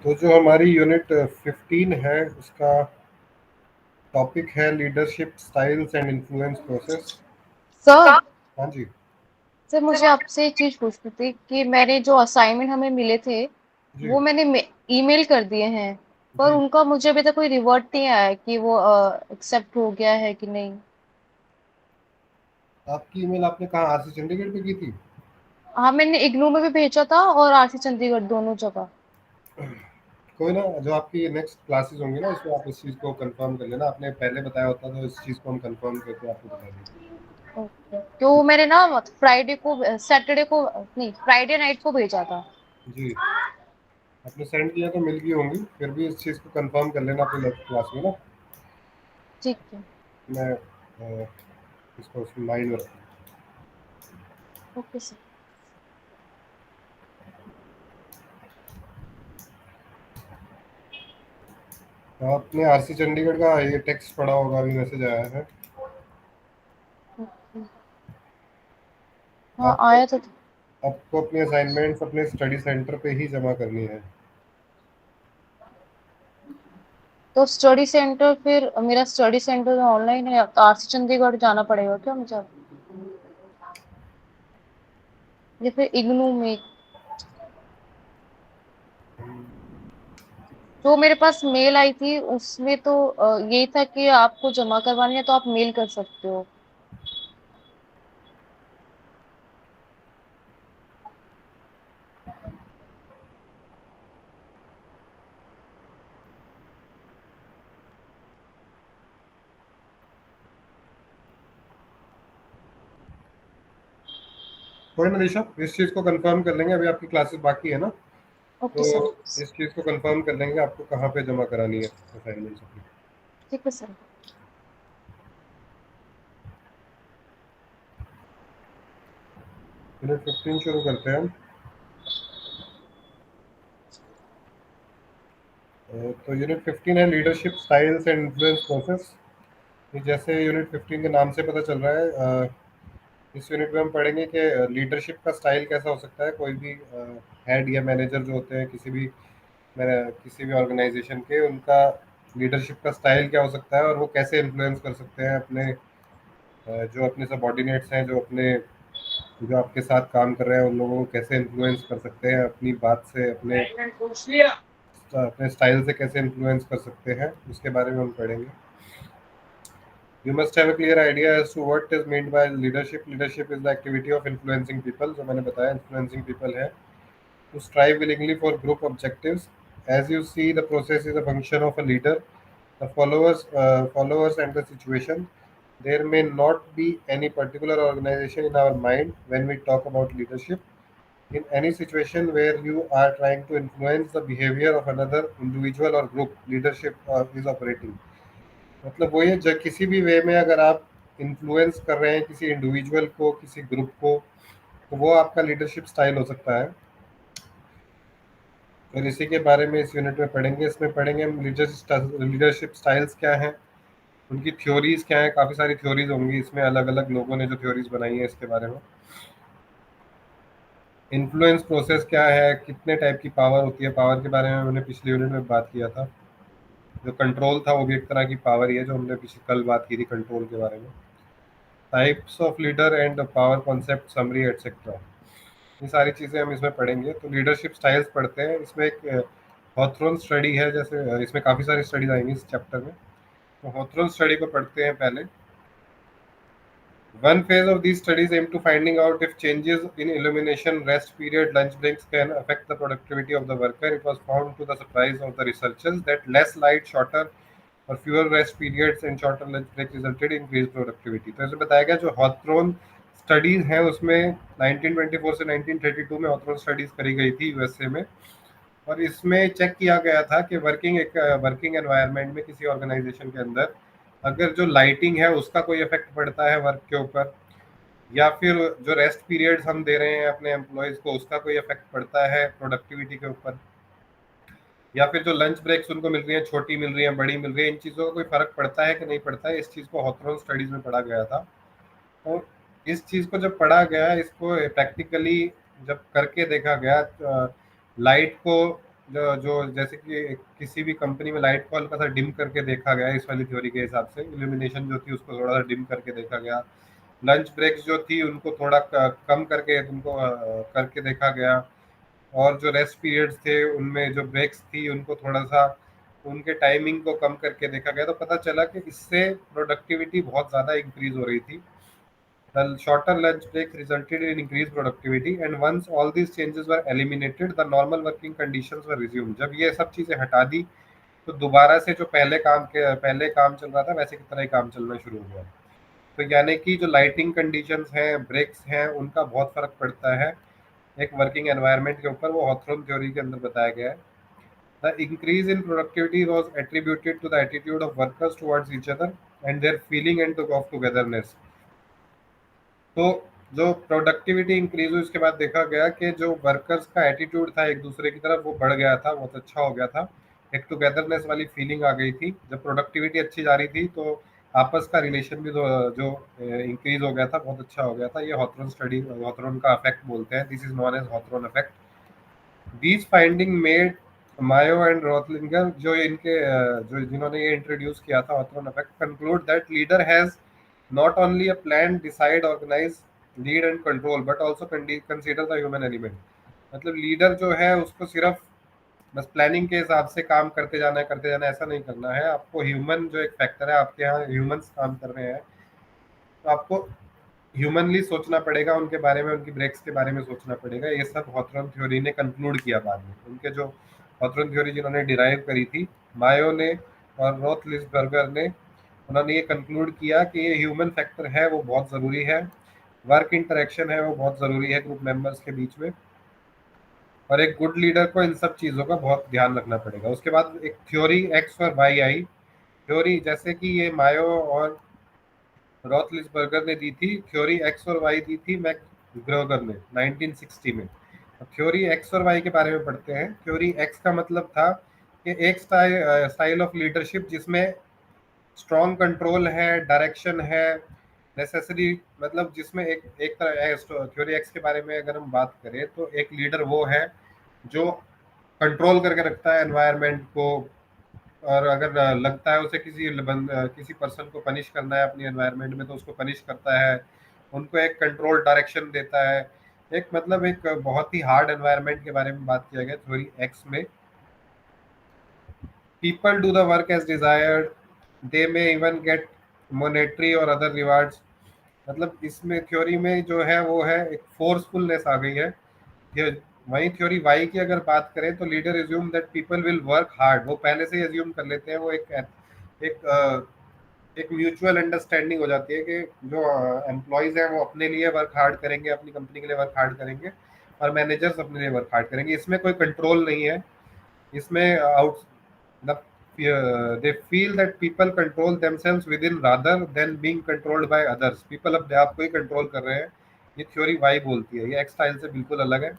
तो जो हमारी यूनिट 15 है उसका टॉपिक है leadership styles and influence process. Sir हाँ जी। सर मुझे आपसे एक चीज पूछनी थी कि मैंने जो असाइनमेंट हमें मिले थे जी। वो मैंने ईमेल कर दिए हैं, पर जी। उनका मुझे अभी तक कोई रिवर्ट नहीं आया है कि वो एक्सेप्ट हो गया है कि नहीं। आपकी ईमेल आपने कहाँ, आरसी चंडीगढ़ पे की थी? हाँ, मैंने इग्नू में भी भेजा था और आरसी चंडीगढ़ दोनों जगह। कोई ना, जो आपकी नेक्स्ट क्लासेस होंगी ना उसमें आप इस चीज़ को कंफर्म कर लेना। आपने पहले बताया होता तो इस चीज़ को हम कंफर्म करके आपको बता देंगे। ओके, तो मैंने ना फ्राइडे को सैटरडे को नहीं, फ्राइडे नाइट को भेजा था। जी। आपने सेंड किया तो मिल गई होंगी, फिर भी इस चीज़ को कंफर्म कर लेना अपनी नेक्स्ट क्लास में ना। ठीक है। मैं इसको माइंड में रखूँ। Okay sir. तो आपने आरसी चंडीगढ़ का ये टेक्स्ट पढ़ा होगा, अभी मैसेज आया है ओके। हाँ, आपको। आया तो था। आपको अपनी असाइनमेंट्स अपने स्टडी सेंटर पे ही जमा करनी है। तो स्टडी सेंटर, फिर मेरा स्टडी सेंटर ऑनलाइन है तो आरसी चंडीगढ़ जाना पड़ेगा क्या मुझे, या फिर इग्नू में? जो मेरे पास मेल आई थी उसमें तो यही था कि आपको जमा करवानी है तो आप मेल कर सकते हो। कोई ना निशा, इस चीज़ को कंफर्म कर लेंगे, अभी आपकी क्लासेस बाकी है ना। ओके तो सर। इस चीज़ को कंफर्म कर लेंगे आपको कहाँ पे जमा करानी है असाइनमेंट्स अपनी। ठीक है सर। यूनिट 15 शुरू करते हैं हम। तो यूनिट 15 है leadership styles and influence process. जैसे यूनिट 15 के नाम से पता चल रहा है, इस यूनिट में हम पढ़ेंगे कि लीडरशिप का स्टाइल कैसा हो सकता है। कोई भी हेड या मैनेजर जो होते हैं किसी भी ऑर्गेनाइजेशन के, उनका लीडरशिप का स्टाइल क्या हो सकता है और वो कैसे इन्फ्लुएंस कर सकते हैं अपने जो अपने सबॉर्डिनेट्स हैं, जो आपके साथ काम कर रहे हैं, उन लोगों को कैसे इन्फ्लुएंस कर सकते हैं अपनी बात से, अपने अपने स्टाइल से कैसे इन्फ्लुएंस कर सकते हैं, उसके बारे में हम पढ़ेंगे। You must have a clear idea as to what is meant by leadership. Leadership is the activity of influencing people, जो मैंने बताया influencing people है, to strive willingly for group objectives. As you see, the process is a function of a leader, the followers and the situation. There may not be any particular organization in our mind when we talk about leadership. In any situation where you are trying to influence the behavior of another individual or group, leadership is operating. मतलब वो ये किसी भी वे में अगर आप influence कर रहे हैं किसी इंडिविजुअल को, किसी ग्रुप को, तो वो आपका लीडरशिप स्टाइल हो सकता है। और इसी के बारे में इस यूनिट में पढ़ेंगे। इसमें पढ़ेंगे हम लीडरशिप स्टाइल्स क्या हैं, उनकी थ्योरीज क्या हैं। काफ़ी सारी थ्योरीज होंगी इसमें, अलग अलग लोगों ने जो थ्योरीज बनाई है इसके बारे में। इन्फ्लुएंस प्रोसेस क्या है, कितने टाइप की पावर होती है, पावर के बारे में मैंने पिछले यूनिट में बात किया था। जो कंट्रोल था वो भी एक तरह की पावर ही है, जो हमने पिछले कल बात की थी कंट्रोल के बारे में। Types of leader and power concept summary etcetera, ये सारी चीज़ें हम इसमें पढ़ेंगे। तो लीडरशिप स्टाइल्स पढ़ते हैं। इसमें एक हॉथरॉन स्टडी है, जैसे इसमें काफ़ी सारी स्टडीज आएंगी इस चैप्टर में। तो हॉथरॉन स्टडी को पढ़ते हैं पहले। One phase of these studies aim to finding out if changes in illumination, rest period, lunch breaks can affect the productivity of the worker. It was found to the surprise of the researchers that less light, shorter और fewer rest periods and shorter lunch break resulted in increased productivity। तो ऐसे बताया गया जो हॉथरॉन studies हैं उसमें 1924 से 1932 में हॉथरॉन स्टडीज करी गई थी यूएसए में। और इसमें चेक किया गया था कि वर्किंग एनवायरनमेंट में किसी ऑर्गेनाइजेशन के अंदर अगर जो लाइटिंग है उसका कोई इफेक्ट पड़ता है वर्क के ऊपर, या फिर जो रेस्ट पीरियड्स हम दे रहे हैं अपने एम्प्लॉयज़ को उसका कोई इफेक्ट पड़ता है प्रोडक्टिविटी के ऊपर, या फिर जो लंच ब्रेक्स उनको मिल रही है, छोटी मिल रही है, बड़ी मिल रही है, इन चीज़ों का कोई फ़र्क पड़ता है कि नहीं पड़ता है। इस चीज़ को हॉथरॉन स्टडीज़ में पढ़ा गया था। तो इस चीज़ को जब पढ़ा गया, इसको प्रैक्टिकली जब करके देखा गया, लाइट को जो जो जैसे कि किसी भी कंपनी में लाइट को हल्का सा डिम करके देखा गया, इस वाली थ्योरी के हिसाब से इल्यूमिनेशन जो थी उसको थोड़ा सा डिम करके देखा गया। लंच ब्रेक्स जो थी उनको थोड़ा कम करके उनको करके देखा गया। और जो रेस्ट पीरियड्स थे उनमें जो ब्रेक्स थी उनको थोड़ा सा उनके टाइमिंग को कम करके देखा गया, तो पता चला कि इससे प्रोडक्टिविटी बहुत ज़्यादा इंक्रीज हो रही थी। The shorter lunch breaks resulted in increased productivity, and once all these changes were eliminated, the normal working conditions were resumed. जब ये सब चीज़ें हटा दी तो दोबारा से जो पहले काम चल रहा था वैसे की तरह ही काम चलना शुरू हो गया। तो यानी कि जो लाइटिंग कंडीशंस हैं, ब्रेक्स हैं, उनका बहुत फर्क पड़ता है एक वर्किंग एनवायरनमेंट के ऊपर। वो हॉथरन थ्योरी के अंदर बताया गया है। The increase in productivity was attributed to the attitude of workers towards each other and their feeling and of togetherness. तो जो प्रोडक्टिविटी इंक्रीज हुई उसके बाद देखा गया कि जो वर्कर्स का एटीट्यूड था एक दूसरे की तरफ वो बढ़ गया था, बहुत अच्छा हो गया था। एक टुगेदरनेस वाली फीलिंग आ गई थी। जब प्रोडक्टिविटी अच्छी जा रही थी तो आपस का रिलेशन भी जो इंक्रीज हो गया था, बहुत अच्छा हो गया था। ये हॉथरन का इफेक्ट बोलते हैं। This is known as Hawthorne effect. These finding made Mayo and Roethlinger जो जिन्होंने ये इंट्रोड्यूस किया था Hawthorne effect, conclude that leader has not only a plan, decide, organize, lead and control, but also consider the human element। मतलब leader जो है उसको सिर्फ बस प्लानिंग के हिसाब से काम करते जाना है, ऐसा नहीं करना है। आपको ह्यूमन जो एक फैक्टर है, आपके यहाँ ह्यूमंस काम कर रहे हैं तो आपको ह्यूमनली सोचना पड़ेगा उनके बारे में, उनकी ब्रेक्स के बारे में सोचना पड़ेगा। ये सब हॉथरन थ्योरी ने कंक्लूड किया बाद में। उनके जो हॉथरन थ्योरी जिन्होंने डिराइव करी थी, मायो ने और रोथलिसबर्गर ने, उन्होंने ये कंक्लूड किया कि ये ह्यूमन फैक्टर है वो बहुत ज़रूरी है, वर्क इंटरेक्शन है वो बहुत ज़रूरी है ग्रुप मेंबर्स के बीच में, और एक गुड लीडर को इन सब चीज़ों का बहुत ध्यान रखना पड़ेगा। उसके बाद एक थ्योरी एक्स और वाई आई। थ्योरी जैसे कि ये मायो और रॉथलिसबर्गर ने दी थी, थ्योरी एक्स और वाई दी थी मैकग्रेगर ने 1960 में। थ्योरी एक्स और वाई के बारे में पढ़ते हैं। थ्योरी एक्स का मतलब था कि एक स्टाइल ऑफ लीडरशिप जिसमें स्ट्रॉन्ग कंट्रोल है, डायरेक्शन है, नेसेसरी, मतलब जिसमें एक तरह थ्योरी एक्स के बारे में अगर हम बात करें तो एक लीडर वो है जो कंट्रोल करके रखता है एनवायरनमेंट को, और अगर लगता है उसे किसी पर्सन को पनिश करना है अपनी एनवायरनमेंट में तो उसको पनिश करता है, उनको एक कंट्रोल डायरेक्शन देता है। एक मतलब एक बहुत ही हार्ड एनवायरनमेंट के बारे में बात किया गया थ्योरी एक्स में। People do the work as desired, they may even get monetary और अदर रिवार्ड्स। मतलब इसमें थ्योरी में जो है वो है एक फोर्सफुलनेस आ गई है। ये वही थ्योरी वाई की अगर बात करें तो leader assume that people will work hard, वो पहले से ही एज्यूम कर लेते हैं। वो एक एक म्यूचुअल अंडरस्टैंडिंग हो जाती है कि जो एम्प्लॉयज हैं वो अपने लिए वर्क हार्ड करेंगे, अपनी कंपनी के लिए वर्क हार्ड करेंगे, और मैनेजर्स अपने लिए वर्क हार्ड करेंगे। इसमें कोई कंट्रोल नहीं है। इसमें out the they feel that people control themselves within rather than being controlled by others। people अपने आप को ही कंट्रोल कर रहे हैं। ये थ्योरी वाई बोलती है। ये एक्स स्टाइल से बिल्कुल अलग है।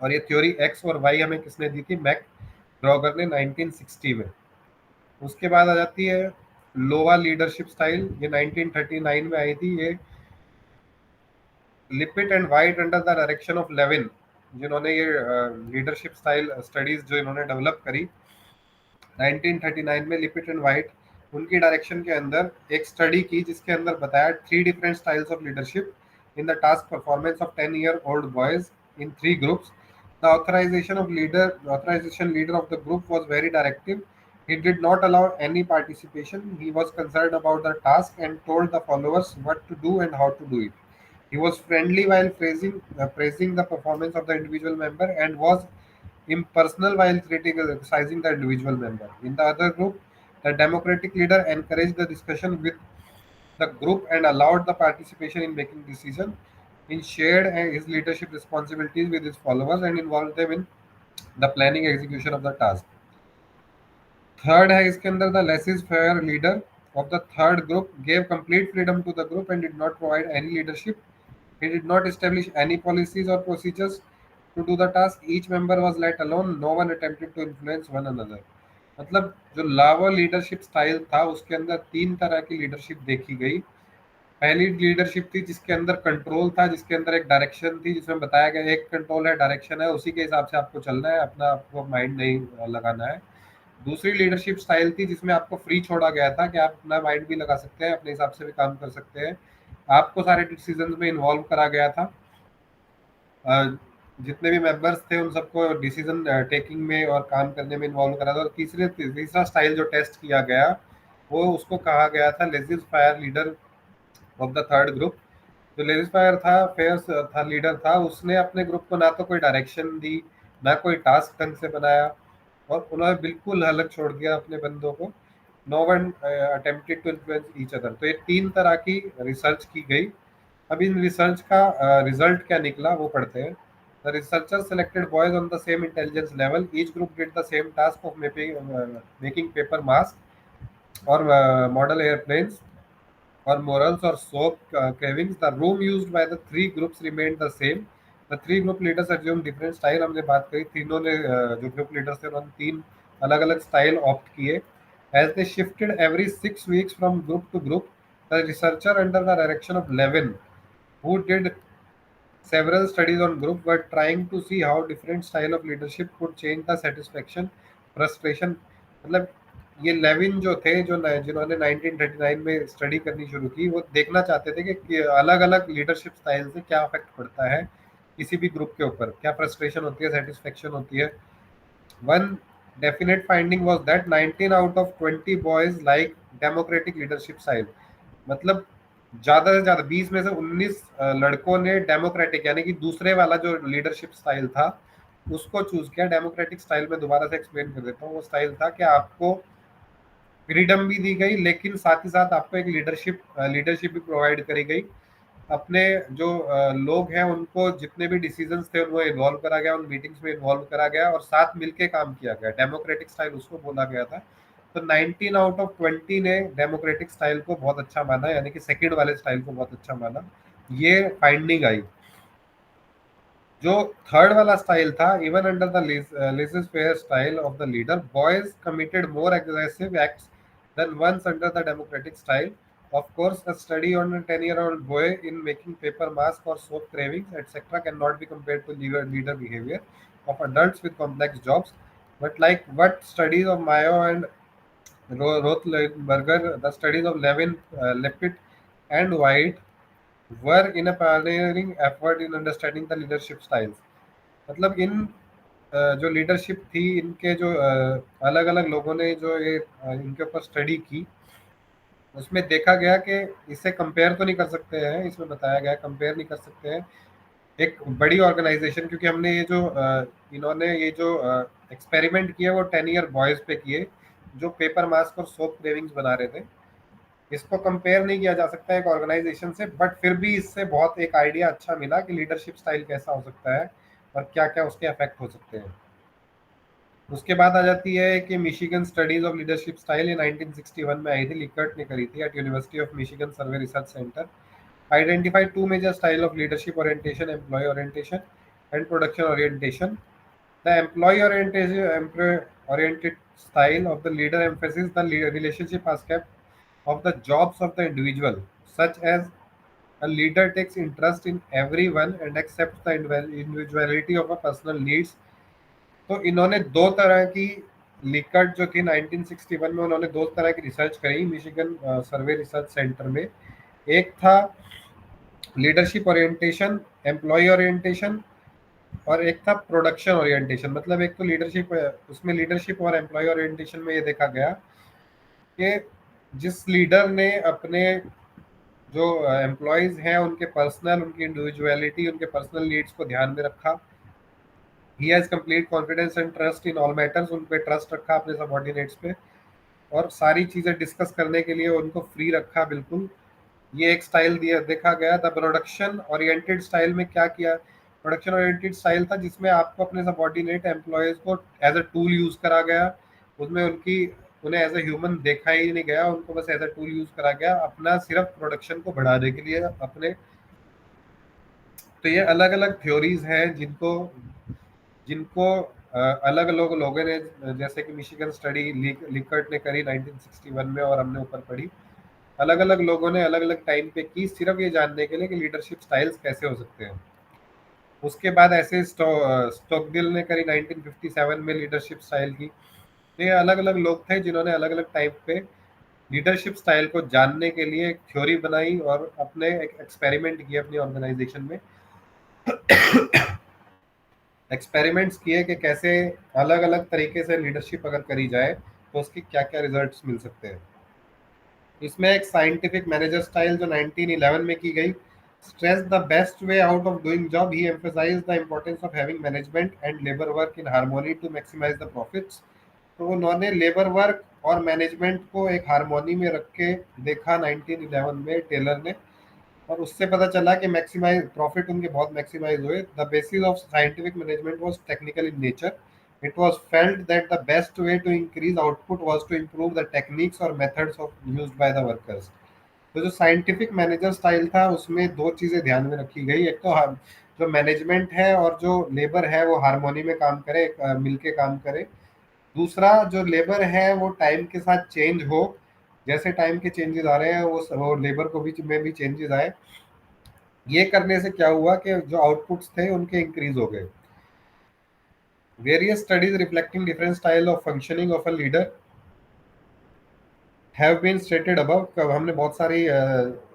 और ये थ्योरी एक्स और वाई हमें किसने दी थी? मैक ग्रोगर ने 1960 में। उसके बाद आ जाती है लोवा लीडरशिप स्टाइल। ये 1939 में आई थी। ये Lippitt and White under the direction of Lewin, जिन्होंने ये लीडरशिप स्टाइल स्टडीज जो इन्होंने डेवलप करी 1939 में, लिपिट एंड वाइट उनकी डायरेक्शन के अंदर एक स्टडी की जिसके अंदर बताया 3 different styles of leadership in the task performance of 10-year-old boys in 3 groups. The authorization leader of the group was very directive। He did not allow any participation। He was concerned about the task and told the followers what to do and how to do it। He was friendly while praising the performance of the individual member and was impersonal while criticizing the individual member। In the other group, the democratic leader encouraged the discussion with the group and allowed the participation in making decisions। He shared his leadership responsibilities with his followers and involved them in the planning execution of the task। Third है इसके अंदर the less is fair leader of the third group gave complete freedom to the group and did not provide any leadership। He did not establish any policies or procedures to do the task। Each member was let alone। No one attempted to influence one another। मतलब जो लावा leadership style था उसके अंदर 3 तरह की leadership देखी गई। पहली लीडरशिप थी जिसके अंदर कंट्रोल था, जिसके अंदर एक डायरेक्शन थी, जिसमें बताया गया एक कंट्रोल है, डायरेक्शन है, उसी के हिसाब से आपको चलना है, अपना आपको माइंड नहीं लगाना है। दूसरी लीडरशिप स्टाइल थी जिसमें आपको फ्री छोड़ा गया था कि आप अपना माइंड भी लगा सकते हैं, अपने हिसाब से भी काम कर सकते हैं, आपको सारे डिसीजन में इन्वॉल्व करा गया था। जितने भी मेंबर्स थे उन सबको डिसीजन टेकिंग में और काम करने में इन्वॉल्व करा था। और तीसरा स्टाइल जो टेस्ट किया गया वो उसको कहा गया था laissez faire leader of the third group. जो लेजिस फायर था, फेयर्स था, लीडर था, उसने अपने ग्रुप को ना तो कोई डायरेक्शन दी, ना कोई टास्क ढंग से बनाया, और उन्होंने बिल्कुल अलग छोड़ दिया अपने बंदों को। No one attempted to influence each other. तो ये तीन तरह की रिसर्च की गई। अब इन रिसर्च का रिजल्ट क्या निकला वो पढ़ते हैं। The researcher selected boys on the same intelligence level, each group did the same task of making paper mask और model airplanes or morals or soap cravings. The room used by the three groups remained the same. The three group leaders assumed different style. हमने बात करी, तीनों ने जो group leaders थे उन्होंने तीन अलग अलग स्टाइल ऑप्ट किए। As they shifted every 6 weeks from group to group, the researcher under the direction of Levin, who did several studies on group, were trying to see how different style of leadership could change the satisfaction, frustration। मतलब ये Lewin जो थे, जो जिन्होंने 1939 में study करनी शुरू की, वो देखना चाहते थे कि अलग अलग लीडरशिप स्टाइल से क्या इफेक्ट पड़ता है किसी भी ग्रुप के ऊपर, क्या फ्रस्ट्रेशन होती है, सेटिस्फेक्शन होती है। One definite finding was that 19 out of 20 boys like democratic leadership style। मतलब ज्यादा से ज्यादा 20 में से 19 लड़कों ने डेमोक्रेटिक यानी कि दूसरे वाला जो लीडरशिप स्टाइल था उसको चूज किया। डेमोक्रेटिक स्टाइल में दोबारा से एक्सप्लेन कर देता हूँ। वो स्टाइल था कि आपको फ्रीडम भी दी गई, लेकिन साथ ही साथ आपको एक लीडरशिप भी प्रोवाइड करी गई। अपने जो लोग हैं उनको जितने भी डिसीजंस थे उनको इन्वॉल्व करा गया, उन मीटिंग्स में इन्वॉल्व करा गया और साथ मिलके काम किया गया। डेमोक्रेटिक स्टाइल उसको बोला गया था। तो 19 आउट ऑफ 20 ने डेमोक्रेटिक स्टाइल को बहुत अच्छा माना, यानी कि सेकंड वाले स्टाइल को बहुत अच्छा माना। ये फाइंडिंग आई। जो थर्ड वाला स्टाइल था, even under the laissez faire style of the leader, boys committed more aggressive acts than ones under the democratic style. Of course, a study on a 10-year-old boy in making paper mask or soap cravings, etc., cannot be compared to leader behavior of adults with complex jobs. But like what studies of Mayo and Rothberger, the studies of Levin, Lepitt, and White were in a pioneering effort in understanding the leadership styles। मतलब इन जो leadership थी, इनके जो अलग अलग लोगों ने जो ये इनके ऊपर स्टडी की, उसमें देखा गया कि इसे कंपेयर तो नहीं कर सकते हैं, इसमें बताया गया कंपेयर नहीं कर सकते हैं एक बड़ी ऑर्गेनाइजेशन, क्योंकि हमने ये जो इन्होंने ये जो एक्सपेरिमेंट किए वो 10 ईयर बॉयज पे किए जो पेपर मास्क और सोप क्रेविंग्स बना रहे थे। इसको कंपेयर नहीं किया जा सकता एक ऑर्गेनाइजेशन से, बट फिर भी इससे बहुत एक आइडिया अच्छा मिला कि लीडरशिप स्टाइल कैसा हो सकता है और क्या क्या उसके इफेक्ट हो सकते हैं। उसके बाद आ जाती है कि Michigan studies of leadership style ये 1961 में आई थी, लिकर्ट ने करी थी at university of Michigan survey research center. Identify two major style of leadership orientation, employ orientation and production orientation. The employ oriented style of the leader emphasizes the relationship aspect of the jobs of the individual, such as a leader takes interest in everyone and accepts the individuality of a personal needs। तो इन्होंने दो तरह की Likert जो थी 1961 में, उन्होंने दो तरह की रिसर्च करी मिशिगन सर्वे रिसर्च सेंटर में। एक था लीडरशिप ओरिएंटेशन, एम्प्लॉय ओरिएंटेशन, और एक था प्रोडक्शन ओरिएंटेशन। मतलब एक तो लीडरशिप, उसमें लीडरशिप और एम्प्लॉय ओरिएंटेशन में ये देखा गया कि जिस लीडर ने अपने जो एम्प्लॉयज हैं उनके पर्सनल, उनकी इंडिविजुअलिटी, उनके पर्सनल नीड्स को ध्यान में रखा। He has complete confidence and trust in all matters, उन पे ट्रस्ट रखा अपने सबॉर्डिनेट्स पे, और सारी चीजें डिस्कस करने के लिए उनको फ्री रखा बिल्कुल। ये एक स्टाइल दिया देखा गया। द प्रोडक्शन ओरिएंटेड स्टाइल में क्या किया? प्रोडक्शन ओरिएंटेड स्टाइल था जिसमें आपको अपने सबॉर्डिनेट एम्प्लॉयज को एज अ टूल यूज करा गया। उसमें उन्हें एज अ ह्यूमन देखा ही नहीं गया, उनको बस एज अ टूल यूज करा गया अपना सिर्फ प्रोडक्शन को बढ़ाने के लिए अपने। तो ये अलग अलग थ्योरीज हैं जिनको जिनको अलग अलग लोगों ने, जैसे कि मिशिगन स्टडी लिकर्ट ने करी 1961 में और हमने ऊपर पढ़ी। अलग अलग लोगों ने अलग अलग टाइम पे की, सिर्फ ये जानने के लिए कि लीडरशिप स्टाइल्स कैसे हो सकते हैं। उसके बाद ऐसे स्टोकडिल ने करी 1957 में लीडरशिप स्टाइल की। तो ये अलग अलग लोग थे जिन्होंने अलग अलग टाइप पे लीडरशिप स्टाइल को जानने के लिए एक थ्योरी बनाई और अपने एक एक्सपेरिमेंट किए अपनी ऑर्गेनाइजेशन में। एक्सपेरिमेंट्स किए कि कैसे अलग अलग तरीके से लीडरशिप अगर करी जाए तो उसके क्या क्या रिजल्ट्स मिल सकते हैं। इसमें एक साइंटिफिक मैनेजर स्टाइल जो 1911 में की गई, stress the best way out of doing job, he emphasise the importance of having management and labour work in harmony to maximise the profits. तो उन्होंने लेबर वर्क और मैनेजमेंट को एक हार्मोनी में रख के देखा 1911 में टेलर ने, और उससे पता चला कि मैक्सिमाइज प्रॉफिट उनके बहुत मैक्सिमाइज हुए। The basis of scientific management was technical in nature. It was felt that the best way to increase output was to improve the techniques और methods of used by the workers. तो जो scientific manager style था उसमें दो चीजें ध्यान में रखी गई। एक तो जो मैनेजमेंट है और जो लेबर है वो हार्मोनी में काम करे, मिलके काम करे। दूसरा, जो लेबर है वो टाइम के साथ चेंज हो, जैसे टाइम के चेंजेस आ रहे हैं वो लेबर को भी में भी चेंजेस आए। ये करने से क्या हुआ कि जो आउटपुट्स थे उनके इंक्रीज हो गए। Various studies reflecting different style of functioning of a leader have been stated above. हमने बहुत सारी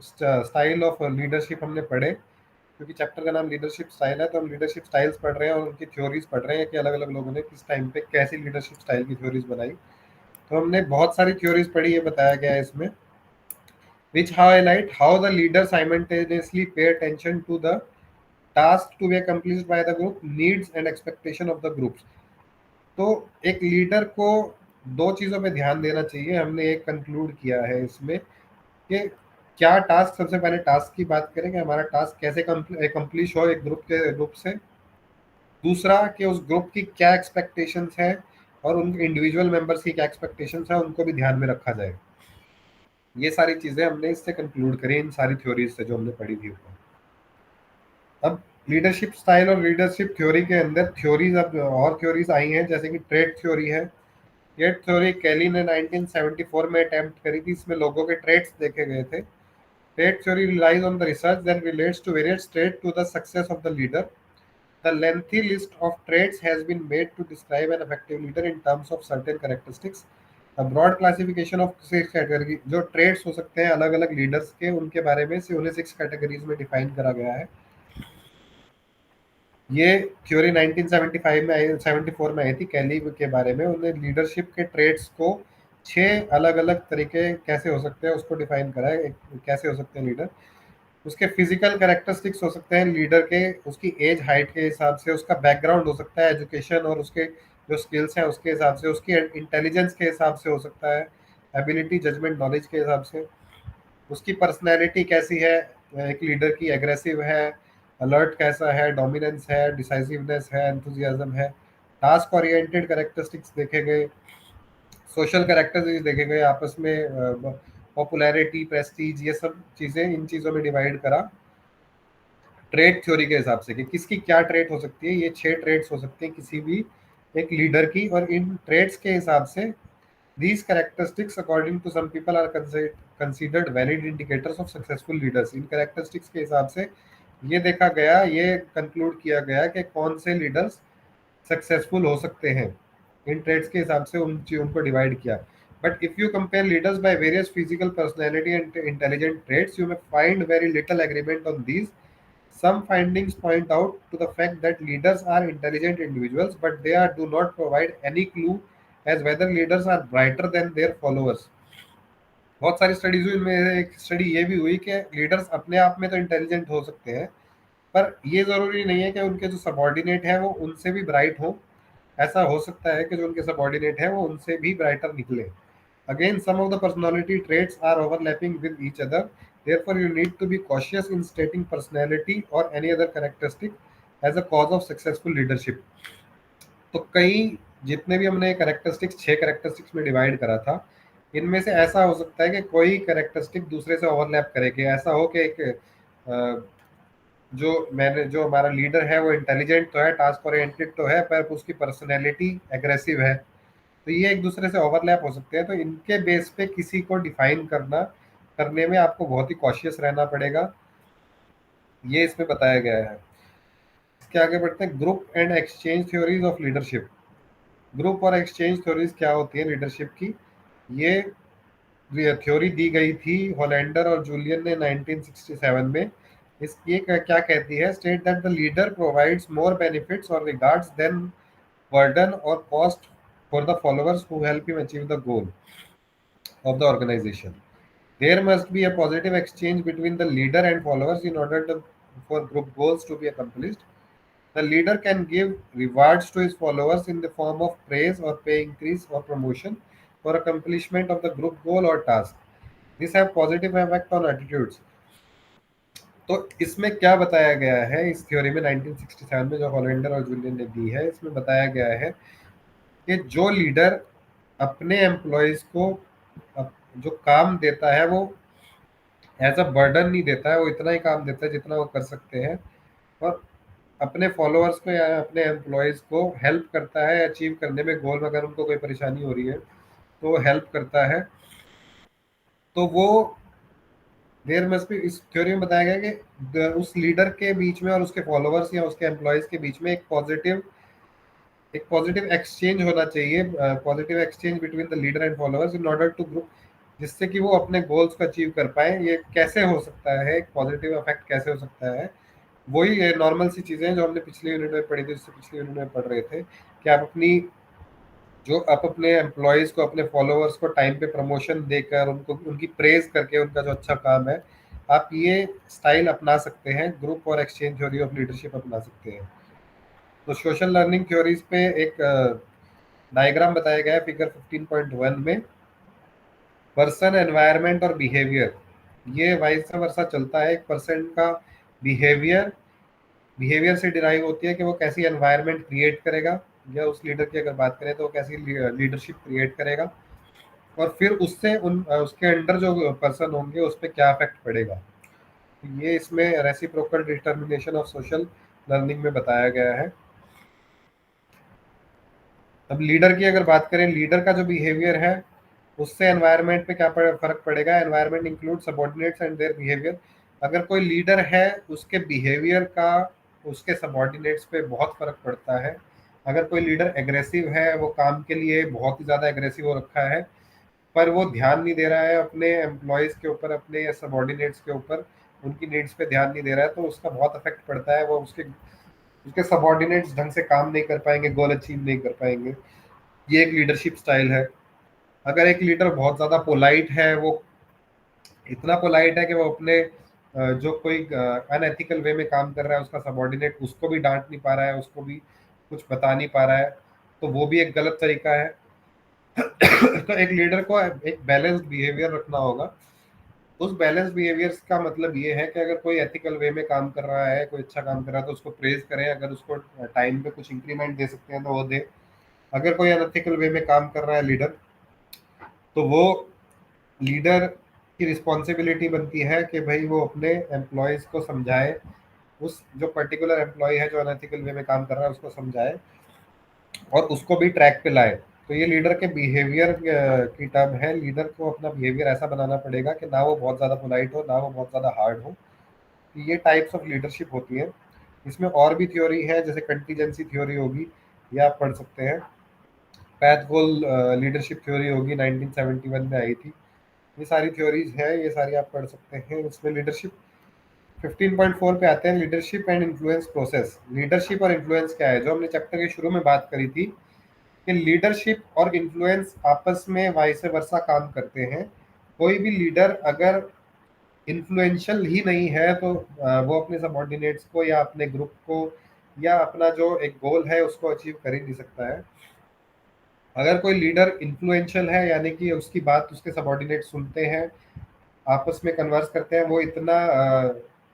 स्टाइल ऑफ लीडरशिप हमने पढ़े, क्योंकि चैप्टर का नाम लीडरशिप स्टाइल है, तो हम लीडरशिप स्टाइल्स पढ़ रहे हैं और उनकी थ्योरीज पढ़ रहे हैं कि अलग अलग लोगों ने किस टाइम पे कैसी लीडरशिप स्टाइल की थ्योरीज बनाई। तो हमने बहुत सारी थ्योरीज पढ़ी, ये बताया गया है इसमें, which highlight how the leader simultaneously pay attention to the task to be accomplished by the group, needs and expectation of the groups। तो एक लीडर को दो चीजों पे ध्यान देना चाहिए, हमने एक कंक्लूड किया है इसमें कि क्या टास्क, सबसे पहले टास्क की बात करें कि हमारा टास्क कैसे अकम्प्लिश हो एक ग्रुप से। दूसरा, कि उस ग्रुप की क्या एक्सपेक्टेशंस है और उन इंडिविजुअल मेंबर्स की क्या एक्सपेक्टेशंस है, उनको भी ध्यान में रखा जाए। ये सारी चीजें हमने इससे कंक्लूड करी इन सारी थ्योरीज से जो हमने पढ़ी थी ऊपर। अब लीडरशिप स्टाइल और लीडरशिप थ्योरी के अंदर थ्योरीज, अब और थ्योरीज आई हैं, जैसे कि ट्रेड थ्योरी है। ये थ्योरी कैली ने 1974 में अटेम्प्ट करी थी। इसमें लोगों के ट्रेड्स देखे गए थे। Trait theory relies on the research that relates to various trait to the success of the leader. The lengthy list of traits has been made to describe an effective leader in terms of certain characteristics. Broad classification of 6 category, जो traits हो सकते हैं अलग अलग leaders के, उनके बारे में से उन्हें 6 कैटेगरीज में डिफाइन करा गया है। ये थ्योरी 1975 में आई, 74 में आई थी कैली के बारे में। उन्हें लीडरशिप के ट्रेड्स को 6 अलग अलग तरीके कैसे हो सकते हैं उसको डिफाइन करा है, कैसे हो सकते हैं लीडर। उसके फिजिकल कैरेक्टरिस्टिक्स हो सकते हैं लीडर के, उसकी एज हाइट के हिसाब से, उसका बैकग्राउंड हो सकता है, एजुकेशन और उसके जो स्किल्स हैं उसके हिसाब से, उसकी इंटेलिजेंस के हिसाब से हो सकता है, एबिलिटी, जजमेंट, नॉलेज के हिसाब से। उसकी पर्सनैलिटी कैसी है, एक लीडर की एग्रेसिव है, अलर्ट कैसा है, डोमिनेंस है, डिसाइसिवनेस है, एंथुजियाज्म है। टास्क ओरिएंटेड कैरेक्टरिस्टिक्स देखे गए, सोशल कैरेक्टरिस्टिक्स देखे गए, आपस में पॉपुलैरिटी, प्रेस्टीज, ये सब चीज़ें, इन चीज़ों में डिवाइड करा ट्रेड थ्योरी के हिसाब से कि किसकी क्या ट्रेड हो सकती है। ये 6 ट्रेड्स हो सकती हैं किसी भी एक लीडर की, और इन ट्रेड्स के हिसाब से these characteristics according to some people are considered valid indicators of successful leaders। In characteristics के हिसाब से ये देखा गया, ये कंक्लूड किया गया कि कौन से लीडर्स सक्सेसफुल हो सकते हैं। इन ट्रेड्स के हिसाब से उनको डिवाइड किया। But if you compare leaders by various physical, personality and intelligent traits, you may find very little agreement on these। Some findings point out to the fact that leaders are intelligent individuals, but they do not provide any clue as whether leaders are brighter than their followers। बहुत सारी studies हुई, इनमें एक study ये भी हुई कि leaders अपने आप में तो इंटेलिजेंट हो सकते हैं, पर ये जरूरी नहीं है कि उनके जो सबॉर्डिनेट है वो उनसे भी ब्राइट हो। ऐसा हो सकता है कि जो उनके सबॉर्डिनेट है वो उनसे भी ब्राइटर निकले। Again, some of the personality traits are overlapping with each other. Therefore, you need to be cautious in stating personality or any other characteristic as a cause of successful leadership। तो कई, जितने भी हमने characteristics 6 characteristics में divide करा था, इनमें से ऐसा हो सकता है कि कोई कैरेक्टरिस्टिक दूसरे से ओवरलैप करे, कि ऐसा हो कि एक जो हमारा लीडर है वो इंटेलिजेंट तो है, टास्क ओरिएंटेड तो है, पर उसकी पर्सनैलिटी एग्रेसिव है। तो ये एक दूसरे से ओवरलैप हो सकते हैं, तो इनके बेस पे किसी को डिफाइन करना करने में आपको बहुत ही कॉशियस रहना पड़ेगा, ये इसमें बताया गया है। इसके आगे बढ़ते हैं, group and exchange theories of leadership. Group और एक्सचेंज थ्योरीज क्या होती है लीडरशिप की, ये थ्योरी दी गई थी हॉलैंडर और जूलियन ने 1967 में। इस ये क्या कहती है, state that the leader provides more benefits और रिगार्ड्स देन बर्डन और cost for the followers who help him achieve the goal of the organisation. There must be a positive exchange between the leader and followers in order for group goals to be accomplished. The leader can give rewards to his followers in the form of praise or pay increase or promotion for accomplishment of the group goal or task. This have positive effect on attitudes. तो इसमें क्या बताया गया है इस theory में 1967 में जो हॉलैंडर और जूलियन ने दी है, इसमें बताया गया है कि जो लीडर अपने एम्प्लॉयज को जो काम देता है वो एज अ बर्डन नहीं देता है, वो इतना ही काम देता है जितना वो कर सकते हैं, और अपने फॉलोअर्स को या अपने एम्प्लॉयज को हेल्प करता है अचीव करने में गोल में। अगर उनको कोई परेशानी हो रही है तो वो हेल्प करता है। तो वो देर मस्ट भी, इस थ्योरी में बताया गया कि उस लीडर के बीच में और उसके फॉलोअर्स या उसके एम्प्लॉयज के बीच में एक पॉजिटिव एक्सचेंज होना चाहिए, positive exchange between the leader and followers in order to group, जिससे कि वो अपने गोल्स को अचीव कर पाए। ये कैसे हो सकता है, एक पॉजिटिव इफेक्ट कैसे हो सकता है, वही नॉर्मल सी चीजें हैं जो हमने पिछले यूनिट में पढ़ी थी, उससे पिछले यूनिट में पढ़ रहे थे कि आप अपने एम्प्लॉयज को, अपने फॉलोअर्स को टाइम पे प्रमोशन देकर, उनको उनकी प्रेज करके, उनका जो अच्छा काम है, आप ये स्टाइल अपना सकते हैं, ग्रुप और एक्सचेंज थ्योरी ऑफ लीडरशिप अपना सकते हैं। तो सोशल लर्निंग थ्योरीज पे एक डायग्राम बताया गया है फिगर 15.1 में। पर्सन, एनवायरनमेंट और बिहेवियर, ये वाइस वर्सा चलता है। एक पर्सन का बिहेवियर बिहेवियर से डिराइव होती है कि वो कैसी एनवायरनमेंट क्रिएट करेगा, या उस लीडर की अगर बात करें तो वो कैसी लीडरशिप क्रिएट करेगा, और फिर उससे उसके अंडर जो पर्सन होंगे उस पर क्या इफेक्ट पड़ेगा। ये इसमें reciprocal determination of social learning में बताया गया है। अब लीडर की अगर बात करें, लीडर का जो बिहेवियर है उससे एनवायरनमेंट पे क्या फर्क पड़ेगा। Environment include subordinates and their behaviour. अगर कोई लीडर है उसके बिहेवियर का उसके सबॉर्डिनेट्स पे बहुत फर्क पड़ता है। अगर कोई लीडर एग्रेसिव है, वो काम के लिए बहुत ही ज़्यादा एग्रेसिव हो रखा है, पर वो ध्यान नहीं दे रहा है अपने एम्प्लॉयज़ के ऊपर, अपने सबॉर्डिनेट्स के ऊपर, उनकी नीड्स पे ध्यान नहीं दे रहा है, तो उसका बहुत इफेक्ट पड़ता है। वो उसके उसके सबॉर्डिनेट्स ढंग से काम नहीं कर पाएंगे, गोल अचीव नहीं कर पाएंगे। ये एक लीडरशिप स्टाइल है। अगर एक लीडर बहुत ज़्यादा पोलाइट है, वो इतना पोलाइट है कि वो अपने जो कोई अनएथिकल वे में काम कर रहा है, उसका सबॉर्डिनेट उसको भी डांट नहीं पा रहा है, उसको भी कुछ बता नहीं पा रहा है, तो वो भी एक गलत तरीका है। तो एक लीडर को एक बैलेंस्ड बिहेवियर रखना होगा। उस बैलेंस बिहेवियर का मतलब ये है कि अगर कोई एथिकल वे में काम कर रहा है, कोई अच्छा काम कर रहा है, तो उसको प्रेज करें। अगर उसको टाइम पे कुछ इंक्रीमेंट दे सकते हैं तो वो दे। अगर कोई अनएथिकल वे में काम कर रहा है लीडर, तो वो लीडर की रिस्पॉन्सिबिलिटी बनती है कि भाई वो अपने एम्प्लॉयज़ को समझाए, उस जो पर्टिकुलर एम्प्लॉय है जो अनएथिकल वे में काम कर रहा है उसको समझाए और उसको भी ट्रैक पे लाए। तो ये लीडर के बिहेवियर की टर्म है। लीडर को अपना बिहेवियर ऐसा बनाना पड़ेगा कि ना वो बहुत ज़्यादा पोलाइट हो, ना वो बहुत ज़्यादा हार्ड हो। तो ये टाइप्स ऑफ लीडरशिप होती है। इसमें और भी थ्योरी है, जैसे कंटीजेंसी थ्योरी होगी, ये आप पढ़ सकते हैं। पैथ गोल लीडरशिप थ्योरी होगी, 1971 में आई थी। ये सारी थ्योरीज है, ये सारी आप पढ़ सकते हैं। इसमें लीडरशिप 15.4 पे आते हैं, leadership and influence process. Leadership और इन्फ्लुएंस क्या है, जो हमने चैप्टर के शुरू में बात करी थी कि लीडरशिप और इन्फ्लुएंस आपस में वाइस वर्सा काम करते हैं। कोई भी लीडर अगर इन्फ्लुएंशियल ही नहीं है तो वो अपने सबॉर्डिनेट्स को या अपने ग्रुप को या अपना जो एक गोल है उसको अचीव कर ही नहीं सकता है। अगर कोई लीडर इन्फ्लुएंशियल है, यानी कि उसकी बात उसके सबॉर्डिनेट सुनते हैं, आपस में कन्वर्स करते हैं, वो इतना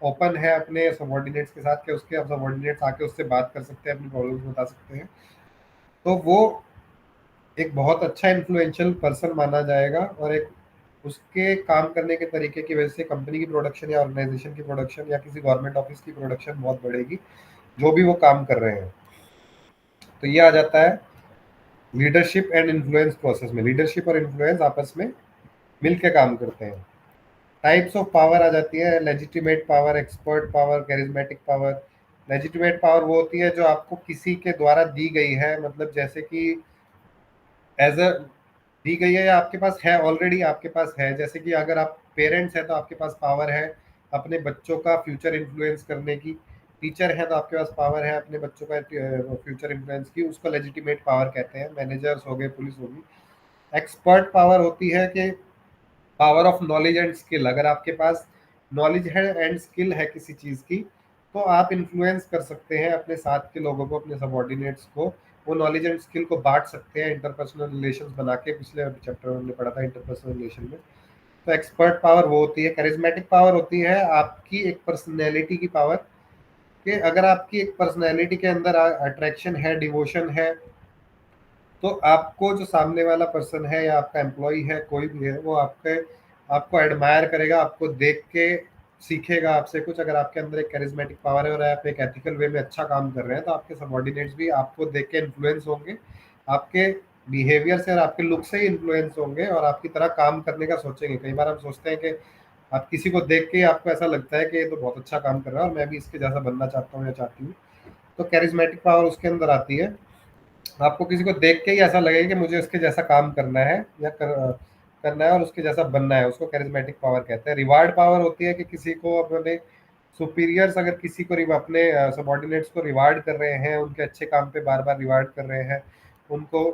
ओपन है अपने सबॉर्डिनेट्स के साथ कि उसके अब सबॉर्डिनेट्स आके उससे बात कर सकते हैं, अपनी प्रॉब्लम्स बता सकते हैं, तो वो एक बहुत अच्छा इन्फ्लुएंशियल पर्सन माना जाएगा। और एक उसके काम करने के तरीके की वजह से कंपनी की प्रोडक्शन या ऑर्गेनाइजेशन की प्रोडक्शन या किसी गवर्नमेंट ऑफिस की प्रोडक्शन बहुत बढ़ेगी, जो भी वो काम कर रहे हैं। तो ये आ जाता है लीडरशिप एंड इन्फ्लुएंस प्रोसेस में। लीडरशिप और इन्फ्लुएंस आपस में मिल के काम करते हैं। टाइप्स ऑफ पावर आ जाती है, legitimate power, expert power, charismatic power. Legitimate power वो होती है जो आपको किसी के द्वारा दी गई है, मतलब जैसे कि एज अ दी गई है या आपके पास है, ऑलरेडी आपके पास है। जैसे कि अगर आप पेरेंट्स हैं तो आपके पास पावर है अपने बच्चों का फ्यूचर इन्फ्लुएंस करने की। टीचर है तो आपके पास पावर है अपने बच्चों का फ्यूचर इन्फ्लुएंस की, उसको लेजिटिमेट पावर कहते हैं। मैनेजर्स हो गए, पुलिस होगी। एक्सपर्ट पावर होती है कि power of knowledge and skill. अगर आपके पास नॉलेज है एंड स्किल है किसी चीज़ की, तो आप इन्फ्लुएंस कर सकते हैं अपने साथ के लोगों को, अपने सबॉर्डिनेट्स को। वो नॉलेज एंड स्किल को बांट सकते हैं इंटरपर्सनल रिलेशंस बना के। पिछले चैप्टर में हमने पढ़ा था इंटरपर्सनल रिलेशन में। तो एक्सपर्ट पावर वो होती है। करिज्मेटिक पावर होती है आपकी एक पर्सनैलिटी की पावर, कि अगर आपकी एक पर्सनैलिटी के अंदर अट्रैक्शन है, डिवोशन है, तो आपको जो सामने वाला पर्सन है या आपका एम्प्लॉय है, कोई भी है, वो आपको एडमायर करेगा, आपको देख के सीखेगा आपसे कुछ। अगर आपके अंदर एक कैरिज्मेटिक पावर है और आप एक एथिकल वे में अच्छा काम कर रहे हैं, तो आपके सबॉर्डिनेट्स भी आपको देख के इन्फ्लुएंस होंगे, आपके बिहेवियर से और आपके लुक से ही इन्फ्लुएंस होंगे और आपकी तरह काम करने का सोचेंगे। कई बार हम सोचते हैं कि आप किसी को देख के आपको ऐसा लगता है कि ये तो बहुत अच्छा काम कर रहा है और मैं भी इसके जैसा बनना चाहता हूँ या चाहती हूँ। तो कैरिज्मेटिक पावर उसके अंदर आती है। आपको किसी को देख के ही ऐसा लगेगा कि मुझे उसके जैसा काम करना है या करना है और उसके जैसा बनना है, उसको कैरिज्मेटिक पावर कहते हैं। रिवार्ड पावर होती है कि किसी को अपने सुपीरियर्स अगर किसी को अपने सबॉर्डिनेट्स को रिवार्ड कर रहे हैं, उनके अच्छे काम पे बार बार रिवार्ड कर रहे हैं, उनको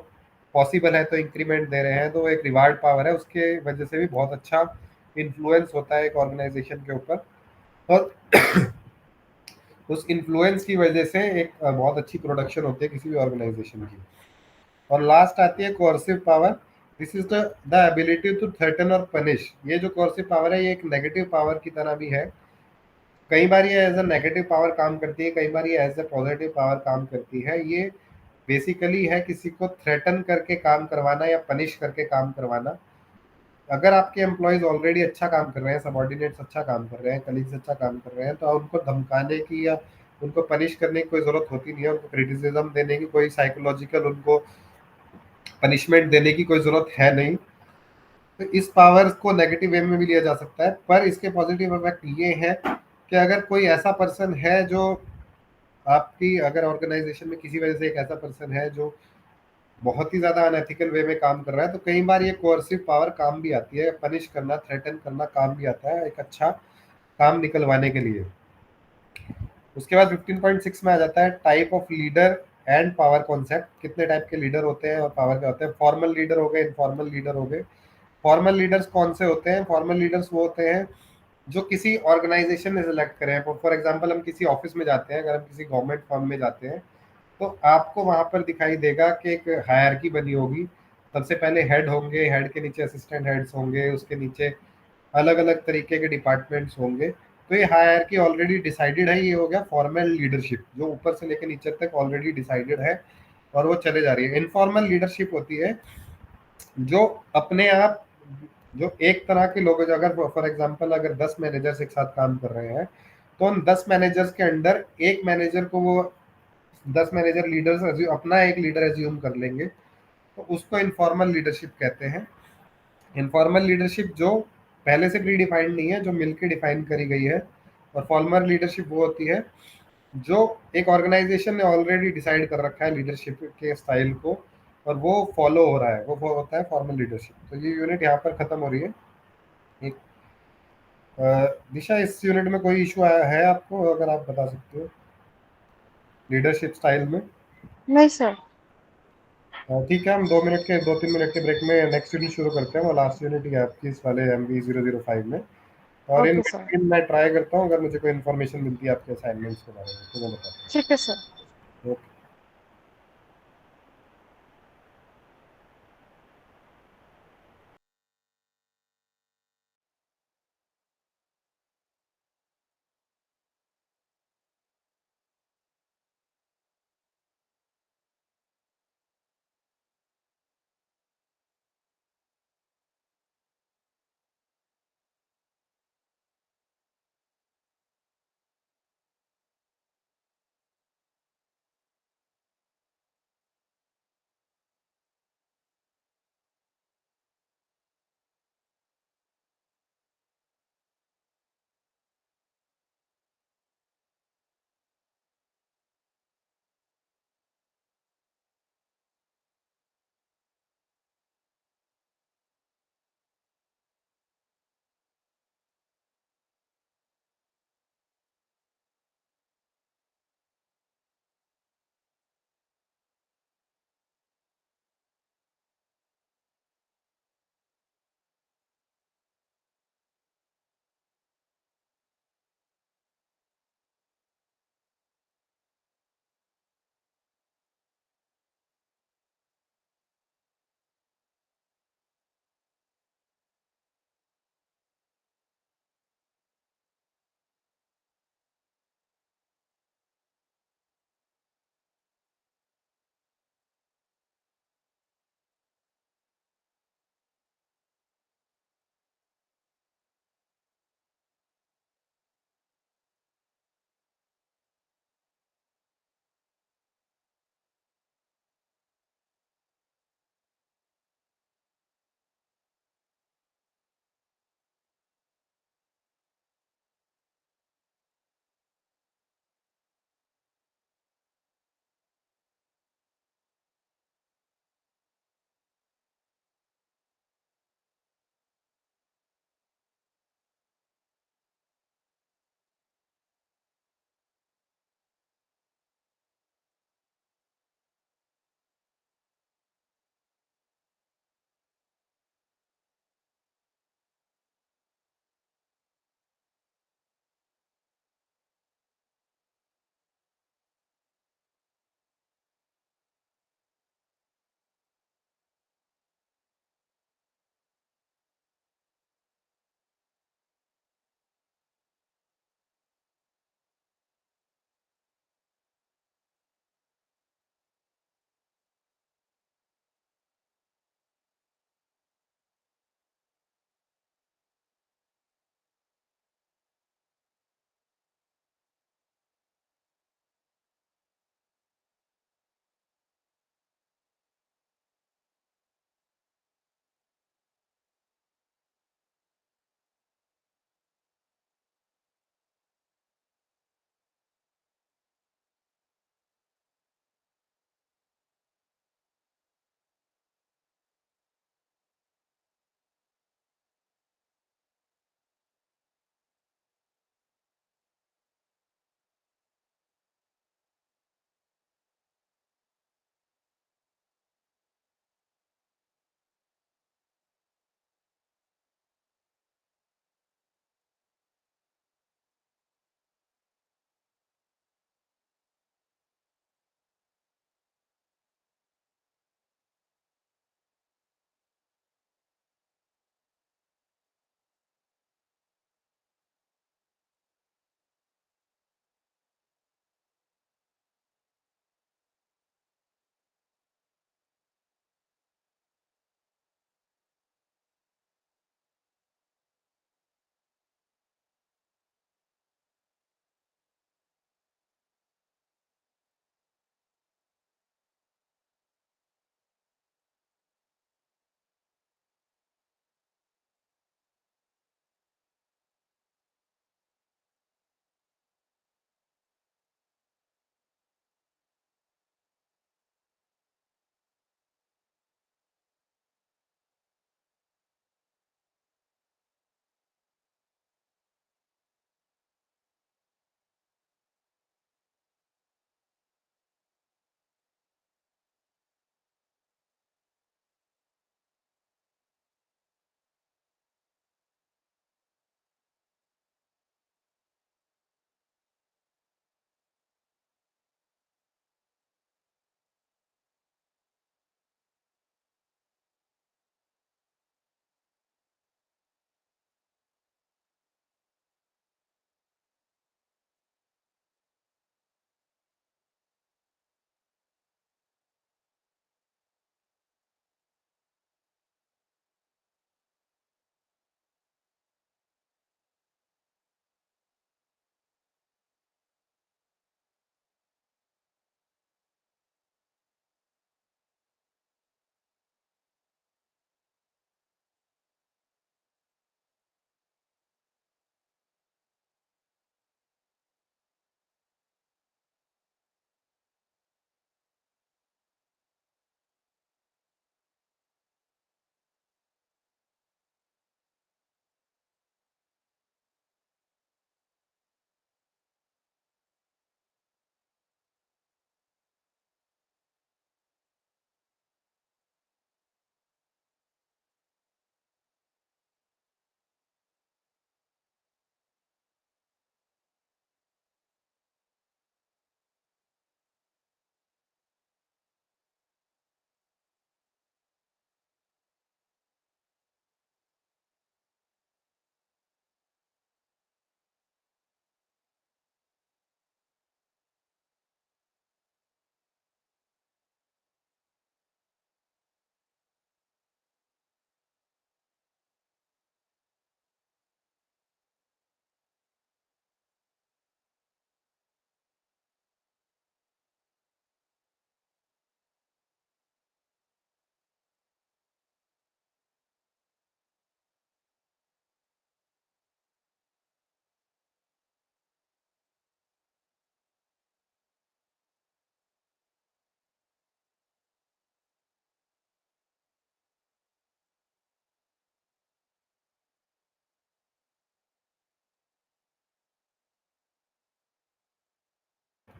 पॉसिबल है तो इंक्रीमेंट दे रहे हैं, तो वो एक रिवार्ड पावर है। उसके वजह से भी बहुत अच्छा इन्फ्लुएंस होता है एक ऑर्गेनाइजेशन के ऊपर। और उस इन्फ्लुएंस की वजह से एक बहुत अच्छी प्रोडक्शन होती है किसी भी ऑर्गेनाइजेशन की। और लास्ट आती है coercive power. This is the ability to threaten और पनिश। ये जो कोर्सिव पावर है, ये एक नेगेटिव पावर की तरह भी है। कई बार ये एज अ नेगेटिव पावर काम करती है, कई बार ये एज अ पॉजिटिव पावर काम करती है। ये बेसिकली है किसी को थ्रेटन करके काम करवाना या पनिश करके काम करवाना। अगर आपके एम्प्लॉयज ऑलरेडी अच्छा काम कर रहे हैं, सबॉर्डिनेट्स अच्छा काम कर रहे हैं, कलीग्स अच्छा काम कर रहे हैं, तो उनको धमकाने की या उनको पनिश करने की कोई जरूरत होती नहीं है। उनको क्रिटिसिज्म देने की कोई साइकोलॉजिकल उनको पनिशमेंट देने की कोई जरूरत है नहीं। तो इस पावर को नेगेटिव वे में भी लिया जा सकता है, पर इसके पॉजिटिव इफेक्ट ये है कि अगर कोई ऐसा पर्सन है जो आपकी अगर ऑर्गेनाइजेशन में किसी वजह से एक ऐसा पर्सन है जो बहुत ही ज्यादा अनएथिकल वे में काम कर रहा है, तो कई बार ये कोर्सिव पावर काम भी आती है। पनिश करना, थ्रेटन करना काम भी आता है एक अच्छा काम निकलवाने के लिए। उसके बाद 15.6 में आ जाता है type of leader and power concept. कितने टाइप के लीडर होते हैं और पावर क्या होते हैं। फॉर्मल लीडर हो गए, इनफॉर्मल लीडर हो गए। फॉर्मल लीडर्स कौन से होते हैं। फॉर्मल लीडर्स वो होते हैं जो किसी ऑर्गेनाइजेशन ने सेलेक्ट करे हैं। फॉर एग्जांपल हम किसी ऑफिस में जाते हैं, अगर हम किसी गवर्नमेंट फर्म में जाते हैं, तो आपको वहां पर दिखाई देगा कि एक हायरार्की बनी होगी। सबसे पहले हेड होंगे, हेड के नीचे असिस्टेंट हेड्स होंगे, उसके नीचे अलग अलग तरीके के डिपार्टमेंट्स होंगे। तो ये हायरार्की ऑलरेडी डिसाइडेड है। ये हो गया फॉर्मल लीडरशिप, जो ऊपर से लेकर नीचे तक ऑलरेडी डिसाइडेड है और वो चले जा रही है। इनफॉर्मल लीडरशिप होती है जो अपने आप, जो एक तरह के लोग, जो अगर फॉर एग्जांपल अगर 10 मैनेजर्स एक साथ काम कर रहे हैं, तो उन 10 मैनेजर्स के अंडर एक मैनेजर को वो 10 मैनेजर लीडर्स अपना एक लीडर एज्यूम कर लेंगे, तो उसको इनफॉर्मल लीडरशिप कहते हैं। इनफॉर्मल लीडरशिप जो पहले से प्री डिफाइंड नहीं है, जो मिलकर डिफाइन करी गई है। और फॉर्मल लीडरशिप वो होती है जो एक ऑर्गेनाइजेशन ने ऑलरेडी डिसाइड कर रखा है लीडरशिप के स्टाइल को, और वो फॉलो हो रहा है, वो होता है फॉर्मल लीडरशिप। तो ये यूनिट यहाँ पर खत्म हो रही है। एक दिशा, इस यूनिट में कोई इशू आया है आपको, अगर आप बता सकते हो लीडरशिप स्टाइल में। नहीं सर। ठीक है, हम 2 3 मिनट के ब्रेक में नेक्स्ट यूनिट शुरू करते हैं। वो लास्ट यूनिट ही है आपकी इस वाले MV005 में। और इन ओके सर। बिटवीन मैं ट्राई करता हूँ, अगर मुझे कोई इन्फॉर्मेशन मिलती है आपके असाइनमेंट्स के बारे में तो मैं बताता ठीक है सर। हूँ। ओके।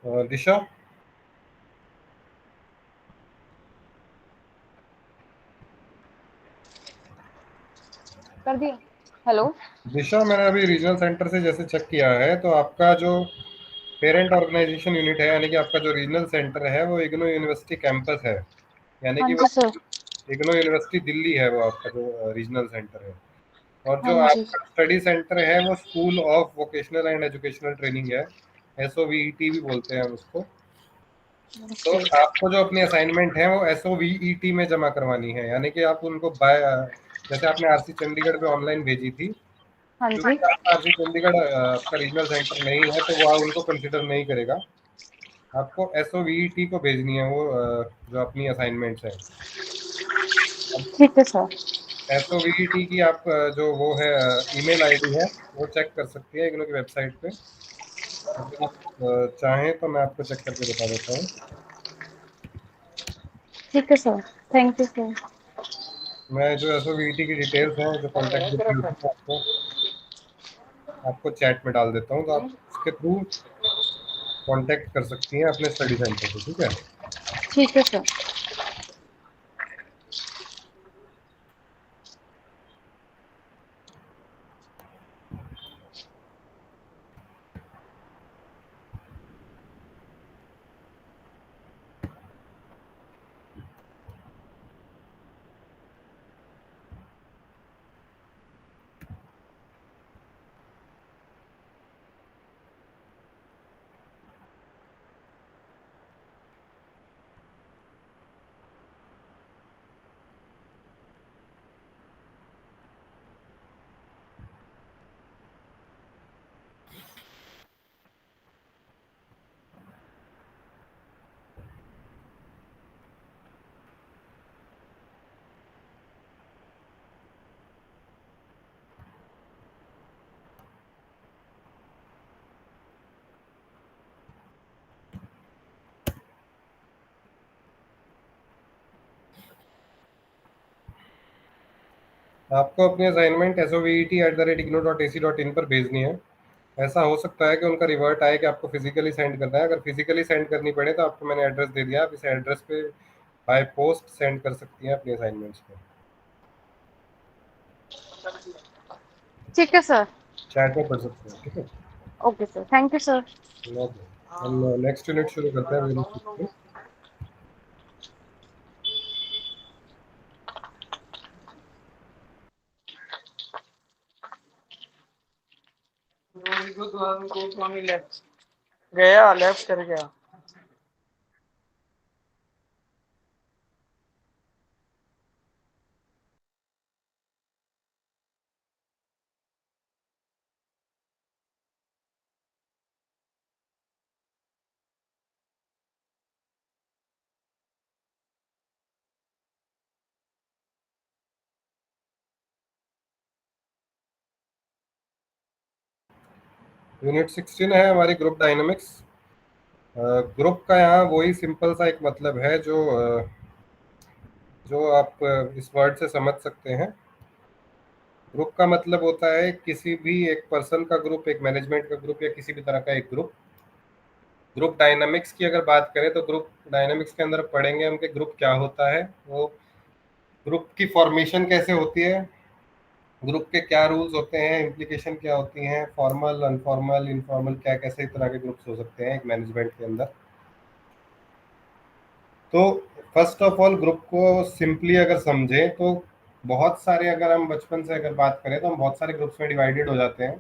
दिशा। कर दिया। हेलो। दिशा, मैंने अभी रीजनल सेंटर से जैसे चेक किया है तो आपका जो पेरेंट ऑर्गेनाइजेशन यूनिट है, यानी कि आपका जो रीजनल सेंटर है, वो इग्नू यूनिवर्सिटी कैंपस है। यानी हाँ कि वो जी सर। इग्नू यूनिवर्सिटी दिल्ली है वो आपका जो रीजनल सेंटर है। और हाँ जो जी। आपका स्टडी सेंटर है वो school of vocational and educational training है। SOVET भी बोलते हैं हम उसको। तो ओके। आपको जो अपनी असाइनमेंट है वो SOVET में जमा करवानी है, यानी कि आप उनको बाय, जैसे आपने RC चंडीगढ़ पे ऑनलाइन भेजी थी, हाँ जी। क्योंकि आपका RC चंडीगढ़ आपका रीजनल सेंटर नहीं है तो वो उनको कंसिडर नहीं करेगा। आपको SOVET को भेजनी है वो जो अपनी असाइनमेंट्स है। ठीक है सर। SOVET की आप जो वो है ईमेल आईडी है, वो चेक कर सकती है इग्नू की वेबसाइट पे। अगर आप चाहें तो मैं आपको चेक करके बता देता हूँ। ठीक है सर। Thank you sir. मैं जो SOVET की डिटेल्स हैं, जो कॉन्टैक्ट डिटेल्स हैं, आपको आपको चैट में डाल देता हूँ, तो आप उसके थ्रू कांटेक्ट कर सकती हैं अपने स्टडी सेंटर से, ठीक है। ठीक है सर। आपको अपनी असाइनमेंट SOVET@ignou.ac.in पर भेजनी है। ऐसा हो सकता है कि उनका रिवर्ट आए कि आपको फिजिकली सेंड करना है। अगर फिजिकली सेंड करनी पड़े तो आपको मैंने एड्रेस दे दिया, आप इस एड्रेस पे बाय पोस्ट सेंड कर सकती हैं अपनी असाइनमेंट्स को। ठीक है सर। चैट में पढ़ सकते हैं, ठीक है। Okay sir. Thank you sir. Okay, हम नेक्स्ट यूनिट शुरू करते हैं यूनिट 6 पे। गया लेफ्ट कर गया। यूनिट 16 है हमारी ग्रुप डायनामिक्स। ग्रुप का यहाँ वही सिंपल सा एक मतलब है जो आप इस वर्ड से समझ सकते हैं। ग्रुप का मतलब होता है किसी भी एक पर्सन का ग्रुप, एक मैनेजमेंट का ग्रुप, या किसी भी तरह का एक ग्रुप। ग्रुप डायनामिक्स की अगर बात करें तो ग्रुप डायनामिक्स के अंदर पढ़ेंगे हम कि ग्रुप क्या होता है, वो ग्रुप की फॉर्मेशन कैसे होती है, ग्रुप के क्या रूल्स होते हैं, इम्प्लीकेशन क्या होती हैं, फॉर्मल, अनफॉर्मल, इनफॉर्मल, क्या कैसे तरह के ग्रुप्स हो सकते हैं एक मैनेजमेंट के अंदर। तो फर्स्ट ऑफ ऑल ग्रुप को सिंपली अगर समझें तो बहुत सारे, अगर हम बचपन से अगर बात करें तो हम बहुत सारे ग्रुप्स में डिवाइडेड हो जाते हैं।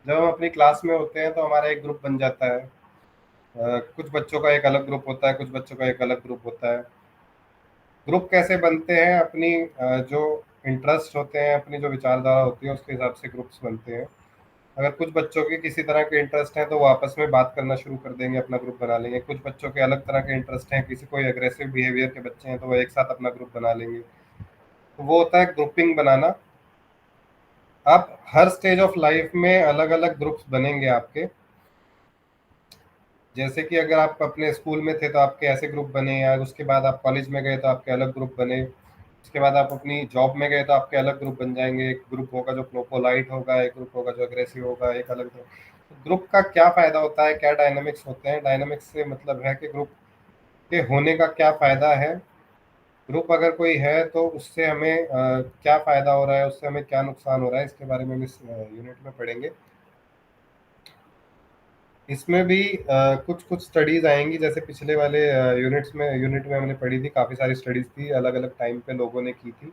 जब हम अपनी क्लास में होते हैं तो हमारा एक ग्रुप बन जाता है। कुछ बच्चों का एक अलग ग्रुप होता है, कुछ बच्चों का एक अलग ग्रुप होता है। ग्रुप कैसे बनते हैं, अपनी जो इंटरेस्ट होते हैं, अपनी जो विचारधारा होती है उसके हिसाब से ग्रुप्स बनते हैं। अगर कुछ बच्चों के किसी तरह के इंटरेस्ट हैं तो वो आपस में बात करना शुरू कर देंगे, अपना ग्रुप बना लेंगे। कुछ बच्चों के अलग तरह के इंटरेस्ट हैं, किसी कोई एग्रेसिव बिहेवियर के बच्चे हैं तो वो एक साथ अपना ग्रुप बना लेंगे। तो वो होता है ग्रुपिंग बनाना। अब हर स्टेज ऑफ लाइफ में अलग अलग ग्रुप्स बनेंगे आपके। जैसे कि अगर आप अपने स्कूल में थे तो आपके ऐसे ग्रुप बने, या उसके बाद आप कॉलेज में गए तो आपके अलग ग्रुप बने। उसके बाद आप अपनी जॉब में गए तो आपके अलग ग्रुप बन जाएंगे, एक ग्रुप होगा जो पोलाइट होगा, एक ग्रुप होगा जो अग्रेसिव होगा, एक अलग ग्रुप का क्या फायदा होता है, क्या डायनामिक्स होते हैं। डायनामिक्स से मतलब है कि ग्रुप के होने का क्या फायदा है, ग्रुप अगर कोई है तो उससे हमें क्या फायदा हो रहा है, उससे हमें क्या नुकसान हो रहा है, इसके बारे में हम इस यूनिट में पढ़ेंगे। इसमें भी कुछ कुछ स्टडीज आएंगी, जैसे पिछले वाले यूनिट में हमने पढ़ी थी, काफ़ी सारी स्टडीज थी, अलग अलग टाइम पे लोगों ने की थी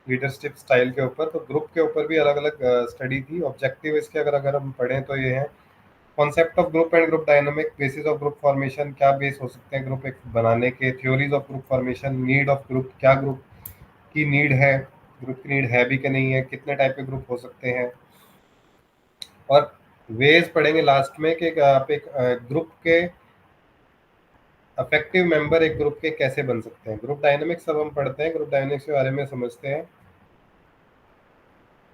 लीडरशिप स्टाइल के ऊपर। तो ग्रुप के ऊपर भी अलग अलग स्टडी थी। ऑब्जेक्टिव इसके अगर अगर हम पढ़ें तो ये है, concept of group and group dynamic, basis of group formation, क्या बेस हो सकते हैं ग्रुप एक बनाने के, theories of group formation, need of group, क्या ग्रुप की नीड है, ग्रुप की नीड है भी कि नहीं है, कितने टाइप के ग्रुप हो सकते हैं, और वेज पढ़ेंगे लास्ट में कि आप एक ग्रुप के अफेक्टिव मेंबर एक ग्रुप के कैसे बन सकते हैं। ग्रुप डायनामिक्स अब हम पढ़ते हैं, ग्रुप डायनामिक्स के बारे में समझते हैं।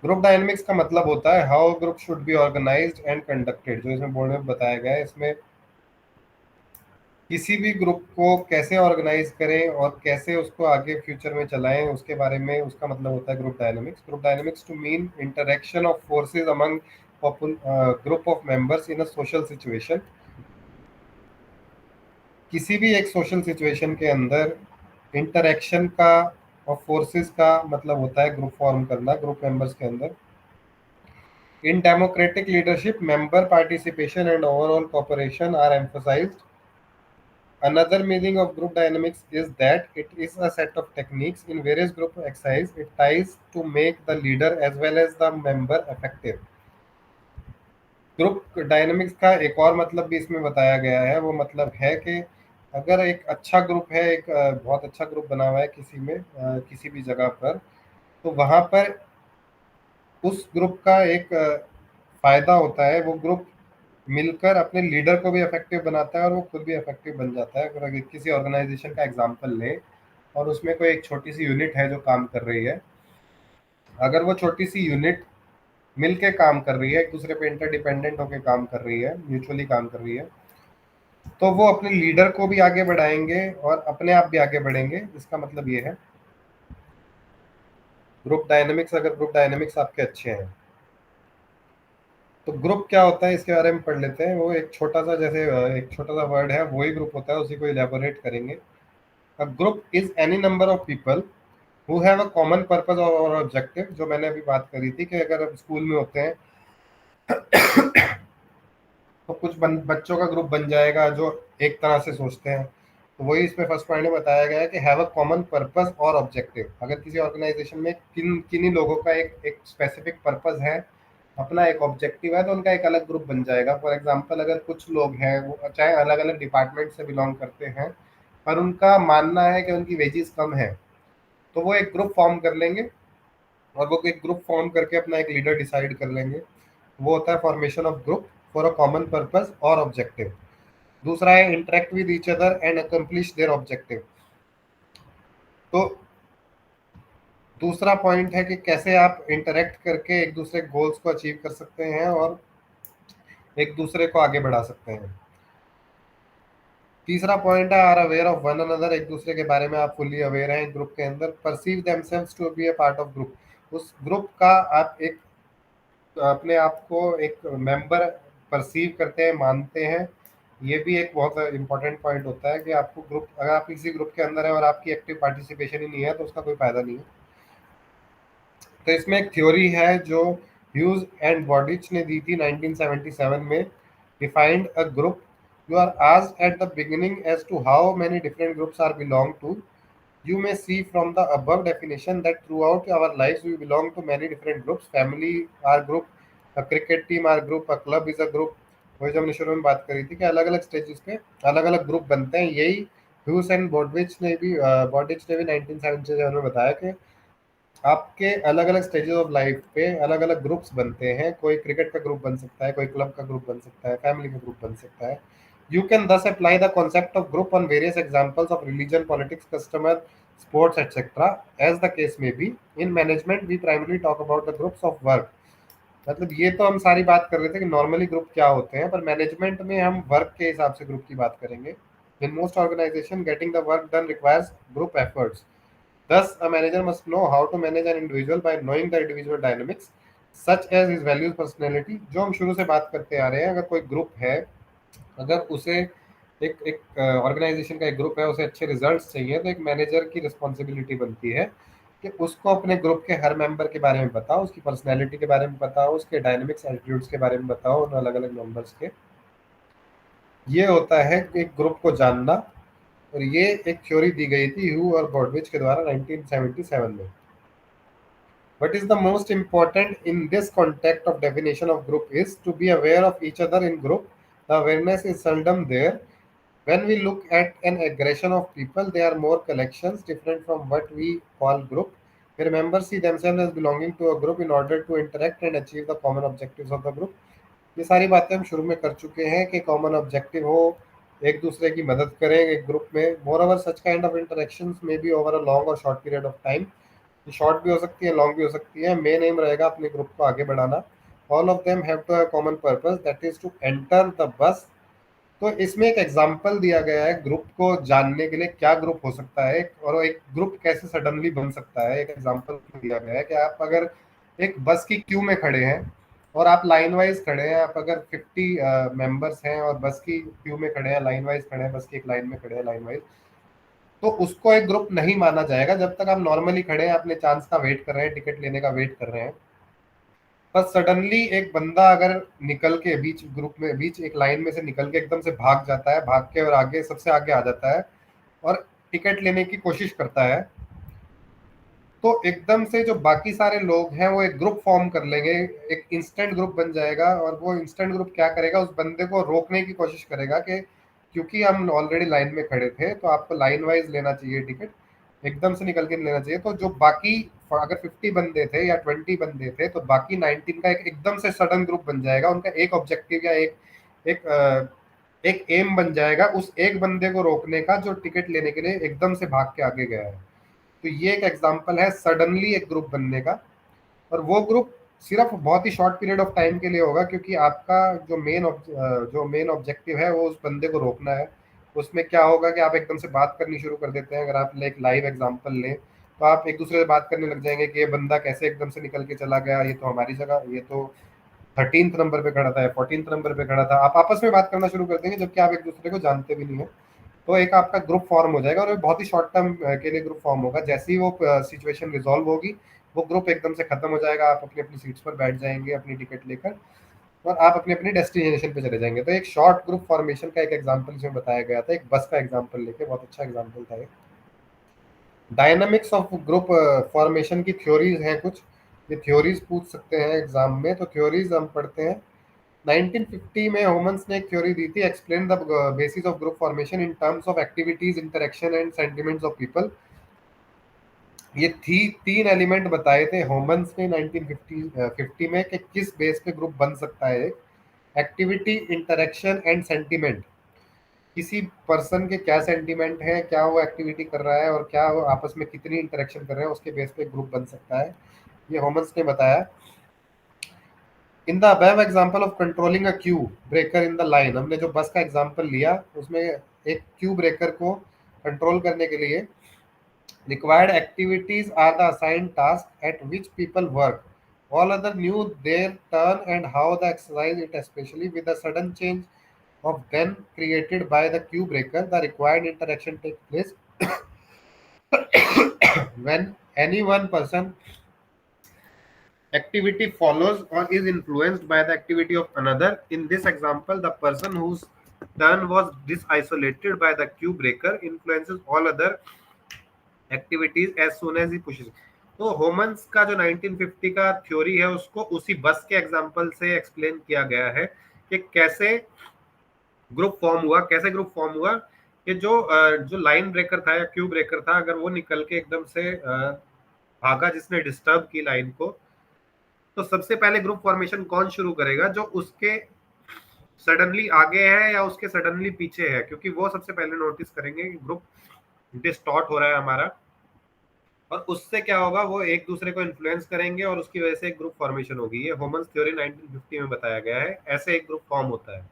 ग्रुप डायनामिक्स का मतलब होता है how group should be organised and conducted, जो इसमें बोर्ड में बताया गया है। इसमें किसी भी ग्रुप को कैसे ऑर्गेनाइज करें और कैसे उसको आगे फ्यूचर में चलाएं, उसके बारे में उसका मतलब होता है group dynamics. Group dynamics to mean interaction of forces among group of members in a social situation. किसी भी एक सोशल सिचुएशन के अंदर इंटरेक्शन का और फोर्सेस का मतलब होता है ग्रुप फॉर्म करना ग्रुप मेंबर्स के अंदर। In democratic leadership, member participation and overall cooperation are emphasized. Another meaning of group dynamics is that it is a set of techniques in various group exercise. It tries to make the leader as well as the member effective. Group dynamics का एक और मतलब भी इसमें बताया गया है, वो मतलब है कि अगर एक अच्छा ग्रुप है, एक बहुत अच्छा ग्रुप बना हुआ है किसी में किसी भी जगह पर, तो वहाँ पर उस ग्रुप का एक फायदा होता है, वो ग्रुप मिलकर अपने लीडर को भी इफेक्टिव बनाता है और वो खुद भी इफेक्टिव बन जाता है। अगर किसी ऑर्गेनाइजेशन का एग्जांपल लें और उसमें कोई एक छोटी सी यूनिट है जो काम कर रही है, अगर वो छोटी सी यूनिट मिल के काम कर रही है, एक दूसरे पे इंटरडिपेंडेंट होकर काम कर रही है, म्यूचुअली काम कर रही है, तो वो अपने लीडर को भी आगे बढ़ाएंगे और अपने आप भी आगे बढ़ेंगे। इसका मतलब ये है ग्रुप डायनेमिक्स, अगर ग्रुप डायनेमिक्स आपके अच्छे हैं तो ग्रुप क्या होता है इसके बारे में पढ़ लेते हैं। वो एक छोटा सा, जैसे एक छोटा सा वर्ड है, वही ग्रुप होता है, उसी को इलेबोरेट करेंगे। A group is any number of people who have a common purpose और ऑब्जेक्टिव, जो मैंने अभी बात करी थी कि अगर आप स्कूल में होते हैं तो कुछ बच्चों का ग्रुप बन जाएगा जो एक तरह से सोचते हैं। तो वही इसमें फर्स्ट पॉइंट में बताया गया है कि हैव अ कॉमन पर्पस और ऑब्जेक्टिव। अगर किसी ऑर्गेनाइजेशन में किन्हीं लोगों का एक एक स्पेसिफिक पर्पस है, अपना एक ऑब्जेक्टिव है, तो उनका एक अलग ग्रुप बन जाएगा। फॉर एग्जांपल, अगर कुछ लोग हैं वो चाहे अलग अलग डिपार्टमेंट से बिलोंग करते हैं, पर उनका मानना है कि उनकी वेजेस कम है, तो वो एक ग्रुप फॉर्म कर लेंगे और वो एक ग्रुप फॉर्म करके अपना एक लीडर डिसाइड कर लेंगे। वो होता है formation of group for a common purpose और ऑब्जेक्टिव। दूसरा है interact with each other and accomplish there objective. तो दूसरा पॉइंट है कि कैसे आप इंटरेक्ट करके एक दूसरे गोल्स को अचीव कर सकते हैं और एक दूसरे को आगे बढ़ा सकते हैं। तीसरा पॉइंट है are aware of one another, एक दूसरे के बारे में आप फुल्ली अवेयर हैं ग्रुप के अंदर। Perceive themselves to be a part of group, उस ग्रुप का आप एक अपने आप को एक मेंबर परसीव करते हैं, मानते हैं। ये भी एक बहुत इंपॉर्टेंट पॉइंट होता है कि आपको ग्रुप, अगर आप किसी ग्रुप के अंदर है और आपकी एक्टिव पार्टिसिपेशन ही नहीं है तो उसका कोई फायदा नहीं है। तो इसमें एक थ्योरी है जो ह्यूज एंड बॉडिच ने दी थी 1977 में, defined a group. You are asked at the beginning as to how many different groups are belong to, you may see from the above definition that throughout our lives we belong to many different groups. Family our group, a cricket team our group, a club is a group। वही जो हमने शुरू में बात करी थी कि अलग अलग स्टेजेस पे अलग अलग ग्रुप बनते हैं। यही ह्यूस एंड बॉडिच ने भी 1977 में बताया कि आपके अलग अलग स्टेजेस ऑफ लाइफ पे अलग अलग ग्रुप्स बनते हैं। कोई क्रिकेट का ग्रुप बन सकता है, कोई क्लब का ग्रुप बन सकता है, फैमिली का ग्रुप बन सकता है। You can thus apply the concept of group on various examples of religion, politics, customer, sports, etc. as the case may be. In management, we primarily talk about the groups of work। मतलब ये तो हम सारी बात कर रहे थे कि नॉर्मली ग्रुप क्या होते हैं, पर मैनेजमेंट में हम वर्क के हिसाब से ग्रुप की बात करेंगे। In most organization, getting the work done requires group efforts। Thus, a manager must know how to manage an individual by knowing the individual dynamics, such as his values, personality. जो हम शुरू से बात करते आ रहे हैं, अगर कोई ग्रुप है, अगर उसे एक एक ऑर्गेनाइजेशन का एक ग्रुप है, उसे अच्छे रिजल्ट्स चाहिए, तो एक मैनेजर की रिस्पॉन्सिबिलिटी बनती है कि उसको अपने ग्रुप के हर मेंबर के बारे में बताओ, उसकी पर्सनैलिटी के बारे में बताओ, उसके डायनेमिक्स एटीट्यूड्स के बारे में बताओ, उन अलग अलग मेंबर्स के। ये होता है एक ग्रुप को जानना, और ये एक थ्योरी दी गई थी ह्यू और बॉर्डविच के द्वारा 1977 में। What is the most important in this context of definition of group is to be aware of each other in group. The awareness is seldom there. When we look at an aggregation of people, they are more collections different from what we call group, where members see themselves as belonging to a group in order to interact and achieve the common objectives of the group. ये सारी बातें हम शुरू में कर चुके हैं कि कॉमन ऑब्जेक्टिव हो, एक दूसरे की मदद करें एक ग्रुप में। More over such kind of interactions may be over a long और शॉर्ट पीरियड ऑफ टाइम। ये शॉर्ट भी हो सकती है, लॉन्ग भी हो सकती है। मेन एम रहेगा अपने ग्रुप को आगे बढ़ाना। All of them have to have common purpose, that is to enter the bus. तो इसमें एक एग्जांपल दिया गया है ग्रुप को जानने के लिए, क्या ग्रुप हो सकता है और एक ग्रुप कैसे सडनली बन सकता है। एक एग्जांपल दिया गया है कि आप अगर एक बस की क्यू में खड़े हैं और आप लाइन वाइज खड़े हैं, आप अगर 50 मेंबर्स हैं और बस की क्यू में खड़े हैं, लाइन वाइज खड़े हैं, बस की एक लाइन में खड़े हैं लाइन वाइज, तो उसको एक ग्रुप नहीं माना जाएगा जब तक आप नॉर्मली खड़े हैं, अपने चांस का वेट कर रहे हैं, टिकट लेने का वेट कर रहे हैं। पर सडनली एक बंदा अगर निकल के बीच ग्रुप में, बीच एक लाइन में से निकल के एकदम से भाग जाता है, भाग के और आगे सबसे आगे आ जाता है और टिकट लेने की कोशिश करता है, तो एकदम से जो बाकी सारे लोग हैं वो एक ग्रुप फॉर्म कर लेंगे, एक इंस्टेंट ग्रुप बन जाएगा। और वो इंस्टेंट ग्रुप क्या करेगा, उस बंदे को रोकने की कोशिश करेगा कि क्योंकि हम ऑलरेडी लाइन में खड़े थे तो आपको लाइन वाइज लेना चाहिए टिकट, एकदम से निकल के नहीं लेना चाहिए। तो जो बाकी अगर 50 बंदे थे या 20 बंदे थे, तो बाकी 19 का एक एकदम से सडन ग्रुप बन जाएगा। उनका एक ऑब्जेक्टिव या एक एक एम बन जाएगा उस एक बंदे को रोकने का जो टिकट लेने के लिए एकदम से भाग के आगे गया है। तो ये एक एग्जांपल है सडनली एक ग्रुप बनने का। और वो ग्रुप सिर्फ बहुत ही शॉर्ट पीरियड ऑफ टाइम के लिए होगा, क्योंकि आपका जो मेन ऑब्जेक्टिव है वो उस बंदे को रोकना है। उसमें क्या होगा कि आप एकदम से बात करनी शुरू कर देते हैं। अगर आप एक लाइव एग्जांपल लें तो आप एक दूसरे से बात करने लग जाएंगे कि ये बंदा कैसे एकदम से निकल के चला गया, ये तो हमारी जगह, ये तो 13th नंबर पे खड़ा था या 14th नंबर पे खड़ा था। आप आपस में बात करना शुरू कर देंगे जबकि आप एक दूसरे को जानते भी नहीं है। तो एक आपका ग्रुप फॉर्म हो जाएगा और वो बहुत ही शॉर्ट टर्म के लिए ग्रुप फॉर्म होगा। जैसे ही वो सिचुएशन रिजॉल्व होगी, वो ग्रुप एकदम से खत्म हो जाएगा, आप अपनी अपनी सीट्स पर बैठ जाएंगे अपनी टिकट लेकर और आप अपनी अपनी डेस्टिनेशन पे चले जाएंगे। तो एक शॉर्ट ग्रुप फॉर्मेशन का एक एग्जांपल इसमें बताया गया था, एक बस का एग्जांपल लेके, बहुत अच्छा एग्जांपल था ये। डायनामिक्स ऑफ ग्रुप फॉर्मेशन की थ्योरीज हैं कुछ, ये थ्योरीज पूछ सकते हैं एग्जाम में, तो थ्योरीज हम पढ़ते हैं। 1950 में होमन्स ने एक थ्योरी दी थी, explain the basis of group formation in terms of activities, interaction and sentiments of people. ये तीन एलिमेंट बताए थे होमन्स ने 1950 में कि किस बेस पे ग्रुप बन सकता है। एक्टिविटी, इंटरेक्शन एंड सेंटिमेंट, किसी पर्सन के क्या सेंटिमेंट है, क्या वो एक्टिविटी कर रहा है और क्या वो आपस में कितनी इंटरेक्शन कर रहे हैं, उसके बेस पे ग्रुप बन सकता है, ये होमन्स ने बताया। In the above example of controlling a Q breaker in the line, हमने जो बस का एग्जांपल लिया उसमें एक क्यू ब्रेकर को कंट्रोल करने के लिए required activities are the assigned task at which people work. All other knew their turn and how the exercise it, especially with the sudden change of then created by the queue breaker, the required interaction takes place when any one person activity follows or is influenced by the activity of another. In this example, the person whose turn was disisolated by the queue breaker influences all other activities as soon as he pushes. तो Homans का जो 1950 का theory है उसको उसी बस के example से एक्सप्लेन किया गया है कि कैसे ग्रुप फॉर्म हुआ। कैसे ग्रुप फॉर्म हुआ कि जो लाइन ब्रेकर था या क्यू ब्रेकर था, अगर वो निकल के एकदम से भागा, जिसने डिस्टर्ब की लाइन को, तो सबसे पहले ग्रुप फॉर्मेशन कौन शुरू करेगा, जो उसके सडनली आगे है या उसके सडनली पीछे है, क्योंकि वो सबसे पहले नोटिस करेंगे कि ग्रुप डिस्टॉर्ट हो रहा है हमारा, और उससे क्या होगा, वो एक दूसरे को इन्फ्लुएंस करेंगे और उसकी वजह से एक ग्रुप फॉर्मेशन होगी। ये होमन्स थ्योरी 1950 में बताया गया है, ऐसे एक ग्रुप फॉर्म होता है।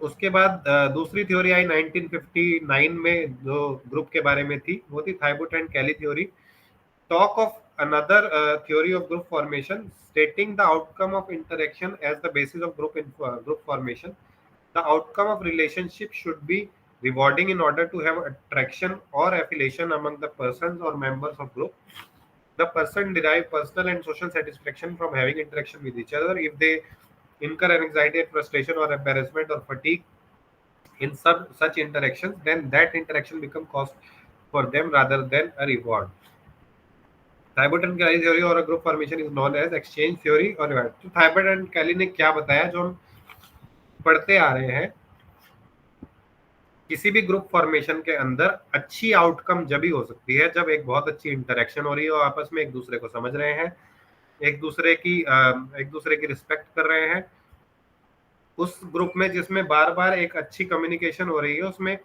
उसके बाद दूसरी थ्योरी आई 1959 में, जो ग्रुप के बारे में थी, वो थी Thibaut and Kelley theory. Talk of another theory of group formation stating the outcome of interaction as the basis of group formation. The outcome of relationship should be rewarding in order to have attraction or affiliation among the persons or members of group. The person derive personal and social satisfaction from having interaction with each other. If they incur anxiety, frustration, or embarrassment or fatigue in such interactions, then that interaction become cost for them rather than a reward. Thibaut and Kelley theory और group formation is known as exchange theory और reward. तो Thibaut and कैली ने क्या बताया, जो हम पढ़ते आ रहे हैं, किसी भी ग्रुप फॉर्मेशन के अंदर अच्छी आउटकम जब ही हो सकती है जब एक बहुत अच्छी इंटरेक्शन हो रही हो, आपस में एक दूसरे को समझ रहे हैं, एक दूसरे की रिस्पेक्ट कर रहे हैं। उस ग्रुप में जिसमें बार बार एक अच्छी कम्युनिकेशन हो रही है, उसमें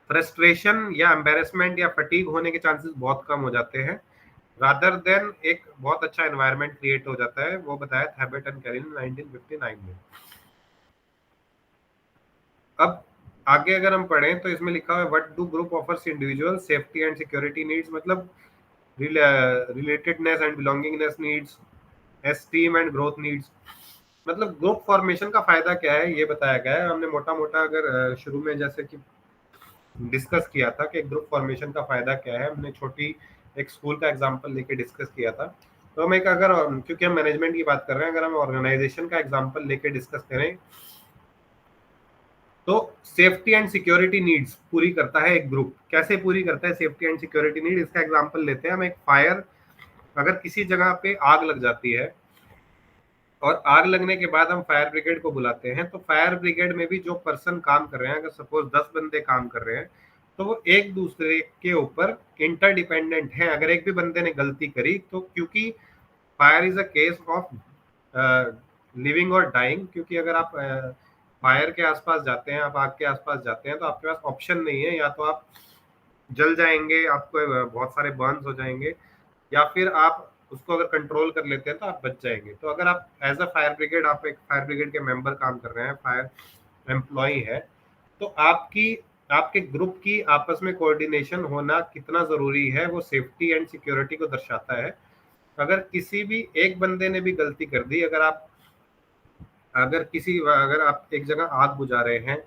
फ्रस्ट्रेशन या एम्बेरसमेंट या फटीग होने के चांसेस बहुत कम हो जाते हैं, रादर देन एक बहुत अच्छा एनवायरनमेंट क्रिएट हो जाता है। वो बताया थाइबर्ट एंड कैली ने 1959 में। अब आगे अगर हम पढ़ें तो इसमें लिखा हुआ है what do group offers individual safety and security needs, मतलब relatedness and belongingness needs, esteem and growth needs. मतलब ग्रुप फॉर्मेशन का फायदा क्या है ये बताया गया है। हमने मोटा मोटा अगर शुरू में जैसे कि डिस्कस किया था कि ग्रुप फॉर्मेशन का फायदा क्या है, हमने छोटी एक स्कूल का एग्जांपल लेके डिस्कस किया था। तो हम एक अगर, क्योंकि हम मैनेजमेंट की बात कर रहे हैं, अगर हम ऑर्गेनाइजेशन का एग्जांपल लेके डिस्कस करें तो सेफ्टी एंड सिक्योरिटी नीड्स पूरी करता है एक ग्रुप। कैसे पूरी करता है सेफ्टी एंड सिक्योरिटी नीड, इसका एग्जांपल लेते हैं हम। एक फायर, अगर किसी जगह पे आग लग जाती है और आग लगने के बाद हम फायर ब्रिगेड को बुलाते हैं, तो फायर ब्रिगेड में भी जो पर्सन काम कर रहे हैं, अगर सपोज 10 बंदे काम कर रहे हैं, तो वो एक दूसरे के ऊपर इंटरडिपेंडेंट हैं। अगर एक भी बंदे ने गलती करी तो, क्योंकि fire is a case of living और डाइंग, क्योंकि अगर आप फायर के आसपास जाते हैं, आप आग के आसपास जाते हैं, तो आपके पास ऑप्शन नहीं है, या तो आप जल जाएंगे, आपको बहुत सारे बर्न्स हो जाएंगे, या फिर आप उसको अगर कंट्रोल कर लेते हैं तो आप बच जाएंगे। तो अगर आप एज अ फायर ब्रिगेड, आप एक फायर ब्रिगेड के मेंबर काम कर रहे हैं, फायर एम्प्लॉय है, तो आपके ग्रुप की आपस में कोऑर्डिनेशन होना कितना जरूरी है, वो सेफ्टी एंड सिक्योरिटी को दर्शाता है। अगर किसी भी एक बंदे ने भी गलती कर दी, अगर आप एक जगह आग बुझा रहे हैं,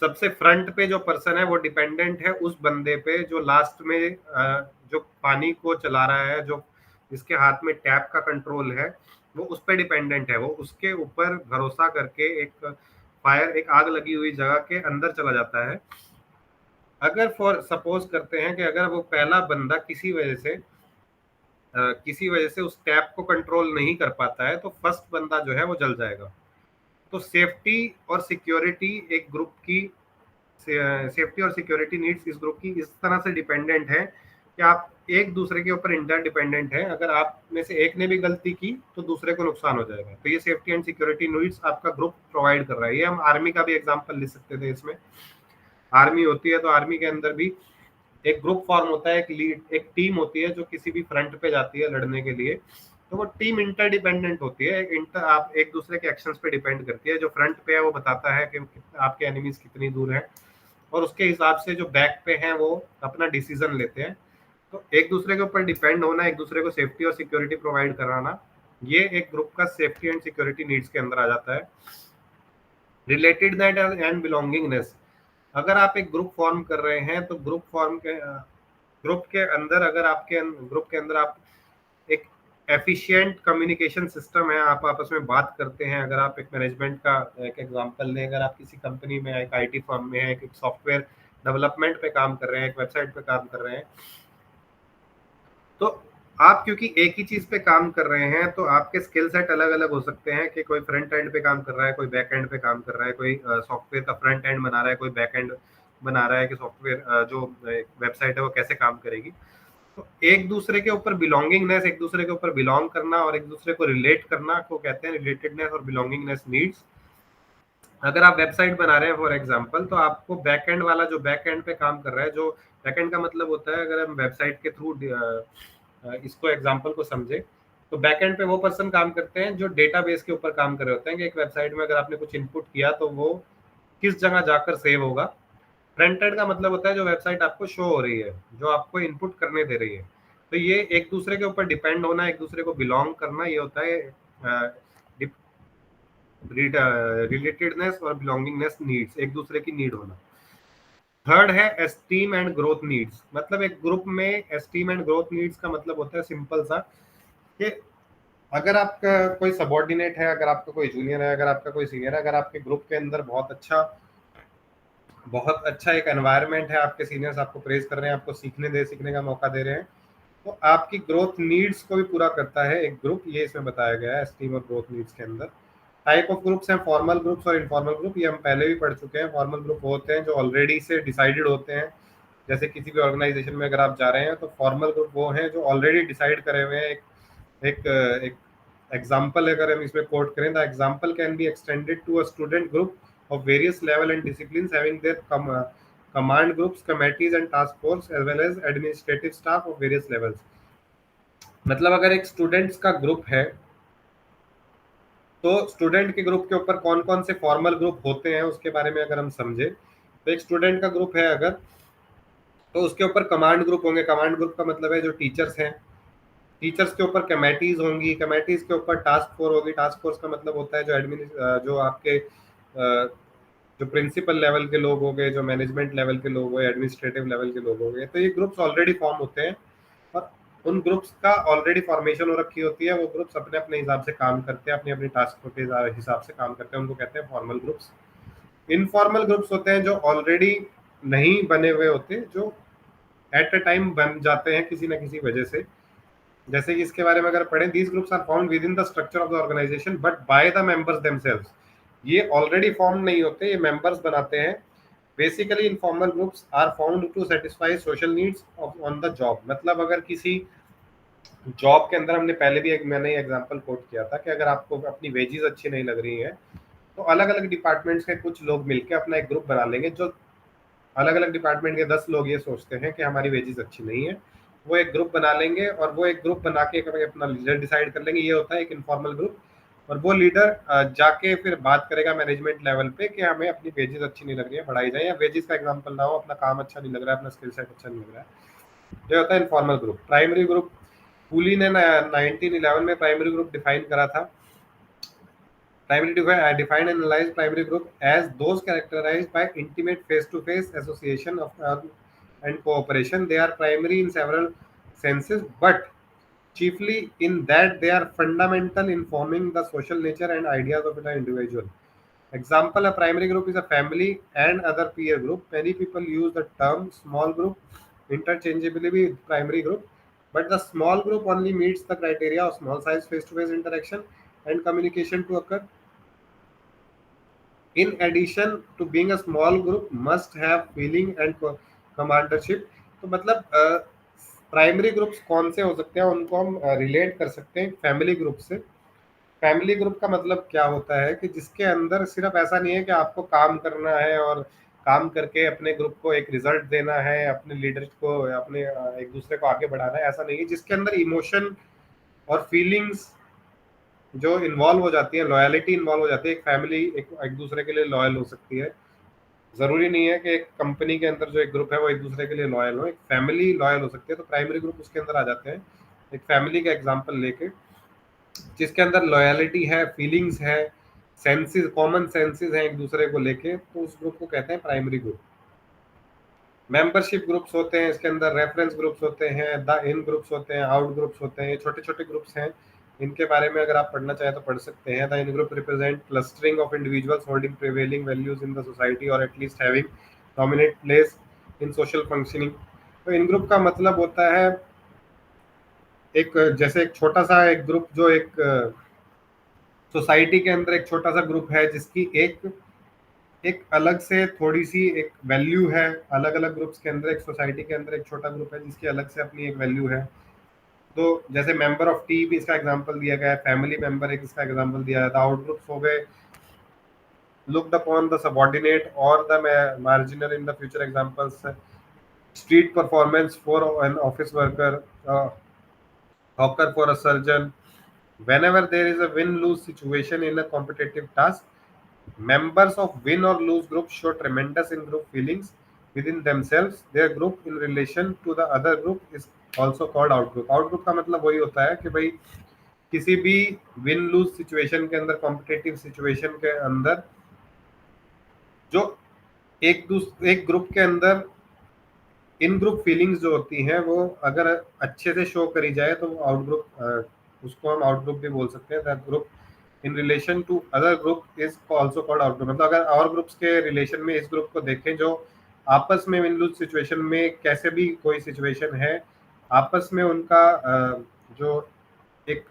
सबसे फ्रंट पे जो पर्सन है वो डिपेंडेंट है उस बंदे पे जो लास्ट में जो पानी को चला रहा है, जो जिसके हाथ में टैप का कंट्रोल है, वो उस पे डिपेंडेंट है। वो उसके ऊपर भरोसा करके एक आग लगी हुई जगह के अंदर चला जाता है। अगर फॉर सपोज करते हैं कि अगर वो पहला बंदा किसी वजह से उस टैप को कंट्रोल नहीं कर पाता है, तो फर्स्ट बंदा जो है वो जल जाएगा। तो सेफ्टी और सिक्योरिटी नीड्स इस ग्रुप की इस तरह से डिपेंडेंट है कि आप एक दूसरे के ऊपर इंटरडिपेंडेंट है। अगर आप में से एक ने भी गलती की तो दूसरे को नुकसान हो जाएगा। तो ये सेफ्टी एंड सिक्योरिटी नीड्स आपका ग्रुप प्रोवाइड कर रहा है। ये हम आर्मी का भी एग्जांपल ले सकते थे। इसमें आर्मी होती है तो आर्मी के अंदर भी एक ग्रुप फॉर्म होता है, एक टीम होती है जो किसी भी फ्रंट पे जाती है लड़ने के लिए। तो वो टीम इंटरडिपेंडेंट होती है, आप एक दूसरे के एक्शंस पे डिपेंड करती है। जो फ्रंट पे है वो बताता है कि आपके एनिमीज कितनी दूर हैं, और उसके हिसाब से जो बैक पे हैं वो अपना डिसीजन लेते हैं। तो एक दूसरे के ऊपर डिपेंड होना, एक दूसरे को सेफ्टी और सिक्योरिटी प्रोवाइड कराना, ये एक ग्रुप का सेफ्टी एंड सिक्योरिटी नीड्स के अंदर आ जाता है। रिलेटेडनेस एंड बिलोंगिंगनेस, अगर आप एक ग्रुप फॉर्म कर रहे हैं तो ग्रुप के अंदर अगर आपके ग्रुप के अंदर आप एक एफिशिएंट कम्युनिकेशन सिस्टम है, आप आपस में बात करते हैं। अगर आप एक मैनेजमेंट का एक एग्जांपल लें, अगर आप किसी कंपनी में, एक आईटी फर्म में है, एक सॉफ्टवेयर डेवलपमेंट पे काम कर रहे हैं, एक वेबसाइट पे काम कर रहे हैं, तो आप क्योंकि एक ही चीज पे काम कर रहे हैं तो आपके स्किल सेट अलग अलग हो सकते हैं कि कोई फ्रंट एंड पे काम कर रहा है, कोई बैक एंड पे काम कर रहा है, कोई सॉफ्टवेयर का फ्रंट एंड बना रहा है, कोई बैक एंड बना रहा है कि सॉफ्टवेयर जो वेबसाइट है वो कैसे काम करेगी। तो एक दूसरे के ऊपर बिलोंगिंगनेस, एक दूसरे के ऊपर बिलोंग करना और एक दूसरे को रिलेट करना को कहते हैं रिलेटेडनेस और बिलोंगिंगनेस नीड्स। अगर आप वेबसाइट बना रहे हैं फॉर एग्जांपल, तो आपको बैक एंड वाला जो बैक एंड पे काम कर रहा है, जो बैक एंड का मतलब होता है, अगर हम वेबसाइट के थ्रू इसको एग्जांपल को समझे, तो बैकएंड पे वो पर्सन काम करते हैं जो डेटाबेस के ऊपर काम कर रहे होते हैं कि एक वेबसाइट में अगर आपने कुछ इनपुट किया तो वो किस जगह जाकर सेव होगा। फ्रंट एंड का मतलब होता है जो वेबसाइट आपको शो हो रही है, जो आपको इनपुट करने दे रही है। तो ये एक दूसरे के ऊपर डिपेंड होना, एक दूसरे को बिलोंग करना, ये होता है रिलेटेडनेस और बिलोंगिंगनेस नीड्स, एक दूसरे की नीड होना। थर्ड है एस्टीम एंड ग्रोथ नीड्स, मतलब एक ग्रुप में एस्टीम एंड ग्रोथ नीड्स का मतलब होता है सिंपल सा कि अगर आपका कोई सबॉर्डिनेट है, अगर आपका कोई जूनियर है, अगर आपका कोई सीनियर है, अगर आपके ग्रुप के अंदर बहुत अच्छा एक एनवायरनमेंट है, आपके सीनियर्स आपको प्रेज कर रहे हैं, आपको सीखने का मौका दे रहे हैं, तो आपकी ग्रोथ नीड्स को भी पूरा करता है एक ग्रुप। ये इसमें बताया गया है एस्टीम और ग्रोथ नीड्स के अंदर। टाइप ऑफ ग्रुप्स हैं फॉर्मल ग्रुप्स और इनफॉर्मल ग्रुप, ये हम पहले भी पढ़ चुके हैं। फॉर्मल ग्रुप होते हैं जो ऑलरेडी से डिसाइडेड होते हैं, जैसे किसी भी ऑर्गेनाइजेशन में अगर आप जा रहे हैं तो फॉर्मल ग्रुप वो हैं जो ऑलरेडी डिसाइड करे हुए हैं। एक एग्जाम्पल अगर हम इसमें कोट करें, the example can be extended to a student group of various level and disciplines having their command groups, committees and task force as well as administrative staff of various levels। मतलब अगर एक students का group है तो student के group के ऊपर कौन कौन से फॉर्मल ग्रुप होते हैं उसके बारे में अगर हम समझे, तो एक स्टूडेंट का ग्रुप है अगर, तो उसके ऊपर कमांड ग्रुप होंगे। कमांड ग्रुप का मतलब है जो टीचर्स हैं, टीचर्स के ऊपर कमेटीज होंगी, कमेटीज के ऊपर टास्क फोर्स होगी। टास्क फोर्स का मतलब होता है जो आपके जो प्रिंसिपल लेवल के लोग हो गए, जो मैनेजमेंट लेवल के लोग हो, एडमिनिस्ट्रेटिव लेवल के लोग हो गए। तो ये ग्रुप्स ऑलरेडी फॉर्म होते हैं और उन ग्रुप्स का ऑलरेडी फॉर्मेशन हो रखी होती है। वो ग्रुप्स अपने अपने हिसाब से काम करते हैं, अपनी अपनी टास्क के हिसाब से काम करते हैं, उनको कहते हैं फॉर्मल ग्रुप्स। इनफॉर्मल ग्रुप्स होते हैं जो ऑलरेडी नहीं बने हुए होते, जो एट अ टाइम बन जाते हैं किसी ना किसी वजह से। जैसे कि इसके बारे में अगर पढ़ें, these groups are found within the structure of the organisation but by the members themselves. ये ऑलरेडी फॉर्म नहीं होते, ये मेंबर्स बनाते हैं। Basically informal groups are found to satisfy social needs on the job. मतलब अगर किसी job के अंदर, हमने पहले भी मैंने एग्जांपल कोट किया था कि अगर आपको अपनी वेजेस अच्छी नहीं लग रही हैं तो अलग अलग डिपार्टमेंट्स के कुछ लोग मिलकर अपना एक ग्रुप बना लेंगे। जो अलग अलग डिपार्टमेंट के 10 लोग ये सोचते हैं कि हमारी वेजेस अच्छी नहीं है, वो एक ग्रुप बना लेंगे और वो एक ग्रुप बना के अपना लीडर डिसाइड कर लेंगे। ये होता है एक इनफॉर्मल ग्रुप। और वो लीडर जाके फिर बात करेगा मैनेजमेंट लेवल पे कि हमें अपनी वेजेस अच्छी नहीं लग रही है, बढ़ाई जाए, या वेजेस का एग्जांपल ना हो, अपना काम अच्छा नहीं लग रहा है, अपना स्किल सेट अच्छा नहीं लग रहा है। ये होता है इनफॉर्मल ग्रुप। प्राइमरी ग्रुप, पुली ने 1911 में प्राइमरी ग्रुप डिफाइन करा था। Primary define and analyze primary group as those characterized by intimate face-to-face association of and cooperation. They are primary in several senses, but chiefly in that they are fundamental in forming the social nature and ideas of an individual. Example: a primary group is a family and other peer group. Many people use the term small group interchangeably with primary group, but the small group only meets the criteria of small size face-to-face interaction and communication to occur. In addition to being a small group, must have feeling and commandership। तो मतलब primary groups कौन से हो सकते हैं, उनको हम relate कर सकते हैं फैमिली ग्रुप से। फैमिली ग्रुप का मतलब क्या होता है कि जिसके अंदर सिर्फ ऐसा नहीं है कि आपको काम करना है और काम करके अपने ग्रुप को एक रिजल्ट देना है, अपने लीडर्स को, अपने एक दूसरे को आगे बढ़ाना है, ऐसा नहीं है। जिसके अंदर इमोशन और फीलिंग्स जो इन्वॉल्व हो जाती है, लॉयलिटी इन्वॉल्व हो जाती है। एक फैमिली एक दूसरे के लिए लॉयल हो सकती है। जरूरी नहीं है कि एक कंपनी के अंदर जो एक ग्रुप है वो एक दूसरे के लिए लॉयल हो, एक फैमिली लॉयल हो सकती है। तो प्राइमरी ग्रुप उसके अंदर आ जाते हैं। एक फैमिली का एग्जांपल लेके जिसके अंदर लॉयलिटी है, फीलिंग्स है, सेंसेस, कॉमन सेंसेस हैं एक दूसरे को लेके, तो उस ग्रुप को कहते हैं प्राइमरी ग्रुप। मेंबरशिप ग्रुप्स होते हैं, इसके अंदर रेफरेंस ग्रुप्स होते हैं, द इन ग्रुप्स होते हैं, आउट ग्रुप्स होते हैं। छोटे छोटे ग्रुप्स हैं, इनके बारे में अगर आप पढ़ना चाहें तो पढ़ सकते हैं। The in group represent clustering of individuals holding prevailing values in the society और at least having dominate place in social functioning. तो इन ग्रुप का मतलब होता है एक, जैसे एक छोटा सा एक ग्रुप जो एक सोसाइटी के अंदर एक छोटा सा ग्रुप है जिसकी एक अलग से थोड़ी सी एक वैल्यू है। अलग अलग ग्रुप्स के अंदर एक सोसाइटी के अंदर एक छोटा ग्रुप है जिसकी अलग से अपनी एक वैल्यू है। तो जैसे मेंबर ऑफ टी भी इसका एग्जांपल दिया गया है, फैमिली मेंबर एक इसका एग्जांपल दिया है। आउट ग्रुप्स हो गए looked upon the subordinate or the marginal in the future examples, street performance for an office worker, hawker for a surgeon, whenever there is a win-lose situation in a competitive task, members of win or lose group show tremendous in-group feelings within themselves. Their group in relation to the other group is also called outgroup. Outgroup का मतलब वही होता है कि भाई किसी भी win loose situation के अंदर, कॉम्पिटेटिव सिचुएशन के अंदर, जो एक ग्रुप के अंदर इन ग्रुप फीलिंग्स जो होती हैं वो अगर अच्छे से शो करी जाए तो आउट ग्रुप, उसको हम आउट ग्रुप भी बोल सकते हैं। That group in relation to other group is also called out group. मतलब अगर और ग्रुप्स के रिलेशन में इस ग्रुप को देखें जो आपस में विन लूज सिचुएशन में कैसे भी कोई सिचुएशन है, आपस में उनका जो एक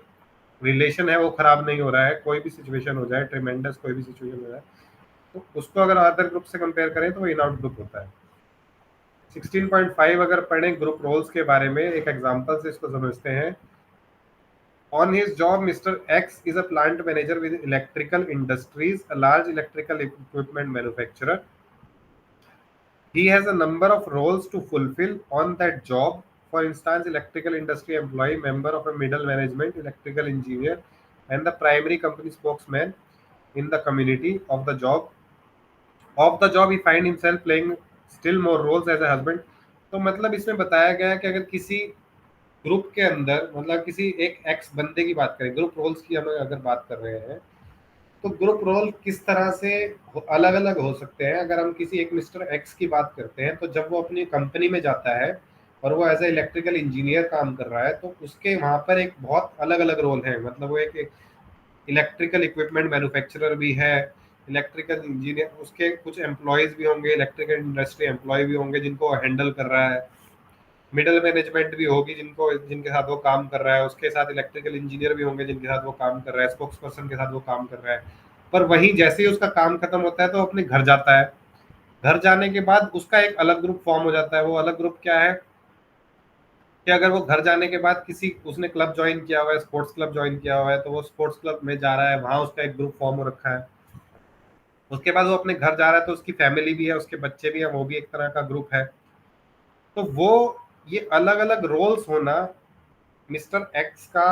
रिलेशन है वो खराब नहीं हो रहा है, कोई भी सिचुएशन हो जाए, ट्रिमेंडस कोई भी सिचुएशन हो जाए, तो उसको अगर अदर ग्रुप से कंपेयर करें तो वो इन आउट ग्रुप होता है। 16.5 अगर पढ़ें ग्रुप रोल्स के बारे में, एक एग्जांपल से इसको समझते हैं। On his job, Mr. X is a plant manager with Electrical Industries, a large electrical equipment manufacturer. He has a number of roles to fulfill on that job. For instance, electrical industry employee, member of a middle management, electrical engineer, and the primary company spokesman in the community of the job. Of the job, he find himself playing still more roles as a husband. तो मतलब इसमें बताया गया है कि अगर किसी group के अंदर, मतलब किसी एक एक्स बंदे की बात करें, ग्रुप रोल्स की हम अगर बात कर रहे हैं, तो ग्रुप रोल किस तरह से अलग अलग हो सकते हैं। अगर हम किसी एक मिस्टर एक्स की बात करते हैं तो जब वो अपनी कंपनी में जाता है और वो एज ए इलेक्ट्रिकल इंजीनियर काम कर रहा है तो उसके वहाँ पर एक बहुत अलग अलग रोल है। मतलब वो एक इलेक्ट्रिकल इक्विपमेंट मैन्युफैक्चरर भी है, इलेक्ट्रिकल इंजीनियर, उसके कुछ एम्प्लॉयज भी होंगे, इलेक्ट्रिकल इंडस्ट्री एम्प्लॉय भी होंगे जिनको हैंडल कर रहा है, मिडल मैनेजमेंट भी होगी जिनको जिनके साथ वो काम कर रहा है, उसके साथ इलेक्ट्रिकल इंजीनियर भी होंगे जिनके साथ वो काम कर रहा है, स्पोक्स पर्सन के साथ वो काम कर रहा है। पर वहीं जैसे ही उसका काम खत्म होता है तो अपने घर जाता है। घर जाने के बाद उसका एक अलग ग्रुप फॉर्म हो जाता है। वो अलग ग्रुप क्या है कि अगर वो घर जाने के बाद किसी उसने क्लब ज्वाइन किया हुआ है, स्पोर्ट्स क्लब ज्वाइन किया हुआ है, तो वो स्पोर्ट्स क्लब में जा रहा है, वहां उसका एक ग्रुप फॉर्म हो रखा है। उसके बाद वो अपने घर जा रहा है तो उसकी फैमिली भी है, उसके बच्चे भी है, वो भी एक तरह का ग्रुप है। तो वो ये अलग अलग रोल्स होना मिस्टर एक्स का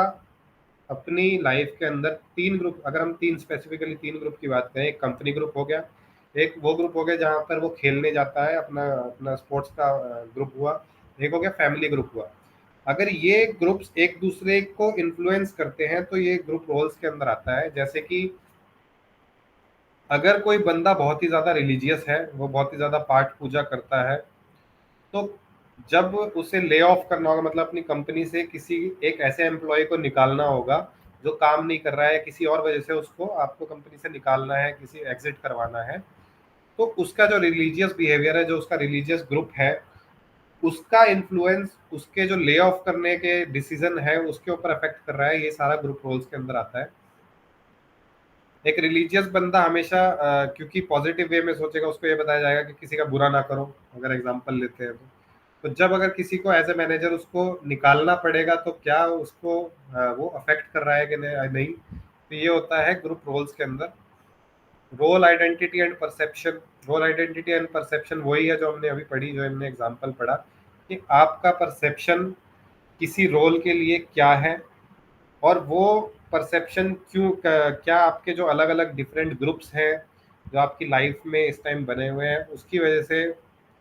अपनी लाइफ के अंदर तीन ग्रुप, अगर हम तीन स्पेसिफिकली तीन ग्रुप की बात करें, एक कंपनी ग्रुप हो गया, एक वो ग्रुप हो गया जहाँ पर वो खेलने जाता है, अपना अपना स्पोर्ट्स का ग्रुप हुआ, एक हो गया फैमिली ग्रुप हुआ। अगर ये ग्रुप्स एक दूसरे को इन्फ्लुएंस करते हैं तो ये ग्रुप रोल्स के अंदर आता है। जैसे कि अगर कोई बंदा बहुत ही ज्यादा रिलीजियस है, वो बहुत ही ज्यादा पाठ पूजा करता है, तो जब उसे ले ऑफ करना होगा, मतलब अपनी कंपनी से किसी एक ऐसे एम्प्लॉय को निकालना होगा जो काम नहीं कर रहा है, किसी और वजह से उसको आपको कंपनी से निकालना है, किसी एग्जिट करवाना है, तो उसका जो रिलीजियस बिहेवियर है, जो उसका रिलीजियस ग्रुप है, उसका इन्फ्लुएंस उसके जो ले ऑफ करने के डिसीजन है उसके ऊपर अफेक्ट कर रहा है। ये सारा ग्रुप रोल्स के अंदर आता है। एक रिलीजियस बंदा हमेशा क्योंकि पॉजिटिव वे में सोचेगा, उसको ये बताया जाएगा कि किसी का बुरा ना करो, अगर एग्जांपल लेते हैं तो जब अगर किसी को एज ए मैनेजर उसको निकालना पड़ेगा तो क्या उसको वो अफेक्ट कर रहा है कि नहीं। तो ये होता है ग्रुप रोल्स के अंदर। Role identity and perception. Role identity and perception वही है जो हमने अभी पढ़ी, जो हमने एग्जांपल पढ़ा कि आपका परसेप्शन किसी रोल के लिए क्या है, और वो परसेप्शन क्यों, क्या आपके जो अलग अलग डिफरेंट ग्रुप्स हैं जो आपकी लाइफ में इस टाइम बने हुए हैं, उसकी वजह से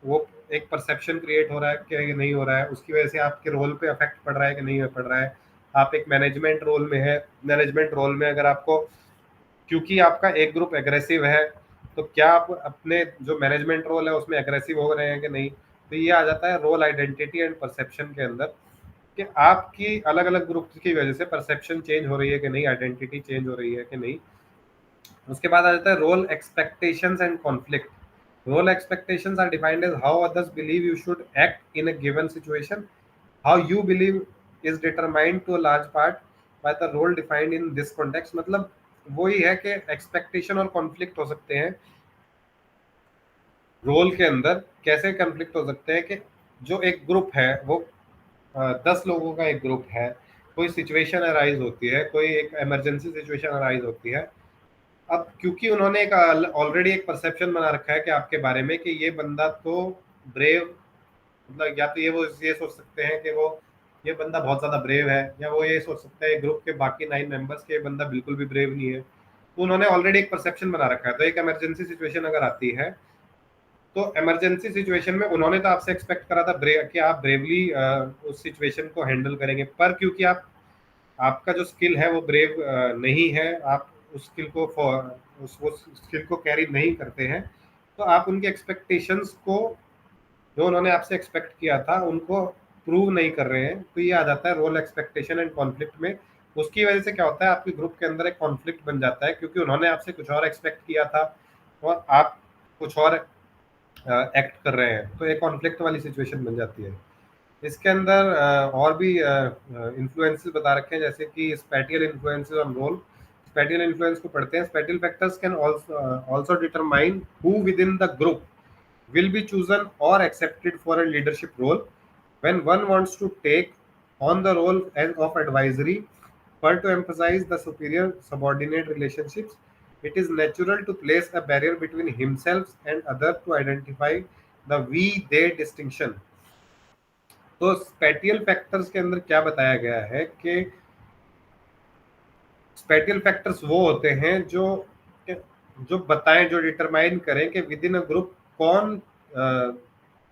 वो एक परसेप्शन क्रिएट हो रहा है कि नहीं हो रहा है, उसकी वजह से आपके रोल पे अफेक्ट पड़ रहा है कि नहीं पड़ रहा है। आप एक मैनेजमेंट रोल में है, मैनेजमेंट रोल में अगर आपको, क्योंकि आपका एक ग्रुप एग्रेसिव है, तो क्या आप अपने जो मैनेजमेंट रोल है उसमें एग्रेसिव हो रहे हैं कि नहीं। तो ये आ जाता है रोल आइडेंटिटी एंड परसेप्शन के अंदर कि आपकी अलग अलग ग्रुप्स की वजह से परसेप्शन चेंज हो रही है कि नहीं, आइडेंटिटी चेंज हो रही है कि नहीं। उसके बाद आ जाता है role expectations and conflict. Role expectations are defined as how others believe you should act in a given situation. How you believe is determined to a large part by the role defined in this context. मतलब वही है कि expectation और conflict हो सकते हैं role के अंदर। कैसे कॉन्फ्लिक्ट हो सकते हैं कि जो एक ग्रुप है वो 10 लोगों का एक ग्रुप है, कोई सिचुएशन अराइज होती है, कोई एक इमरजेंसी सिचुएशन अराइज होती है। अब क्योंकि उन्होंने एक ऑलरेडी एक परसेप्शन बना रखा है कि आपके बारे में कि ये बंदा तो ब्रेव, मतलब या तो ये वो ये सोच सकते हैं कि वो ये बंदा बहुत ज़्यादा ब्रेव है, या वो ये सोच सकता है ग्रुप के बाकी 9 मेंबर्स के ये बंदा बिल्कुल भी ब्रेव नहीं है। तो उन्होंने ऑलरेडी एक परसेप्शन बना रखा है। तो एक इमरजेंसी सिचुएशन अगर आती है, तो इमरजेंसी सिचुएशन में उन्होंने तो आपसे एक्सपेक्ट करा था कि आप ब्रेवली उस सिचुएशन को हैंडल करेंगे, पर क्योंकि आपका जो स्किल है वो ब्रेव नहीं है, आप उस स्किल को वो स्किल को कैरी नहीं करते हैं, तो आप उनके एक्सपेक्टेशंस को, जो उन्होंने आपसे एक्सपेक्ट किया था, उनको प्रूव नहीं कर रहे हैं। तो ये आ जाता है रोल एक्सपेक्टेशन एंड कॉन्फ्लिक्ट में। उसकी वजह से क्या होता है, आपके ग्रुप के अंदर एक कॉन्फ्लिक्ट बन जाता है, क्योंकि उन्होंने आपसे कुछ और एक्सपेक्ट किया था और आप कुछ और एक्ट कर रहे हैं। तो एक कॉन्फ्लिक्ट वाली सिचुएशन बन जाती है। इसके अंदर और भी इन्फ्लुएंसेस बता रखे हैं, जैसे कि spatial influences on roll. Spatial influence को पढ़ते हैं। Spatial factors can also determine who with in the group will be chosen or accepted for a leadership role. When one wants to take on the role of advisory or to emphasize the superior subordinate relationships, it is natural to place a barrier between himself and other to identify the we they distinction. तो spatial factors के अंदर क्या बताया गया है कि spatial factors वो होते हैं जो बताएं, जो डिटरमाइन करें कि विद इन अ ग्रुप कौन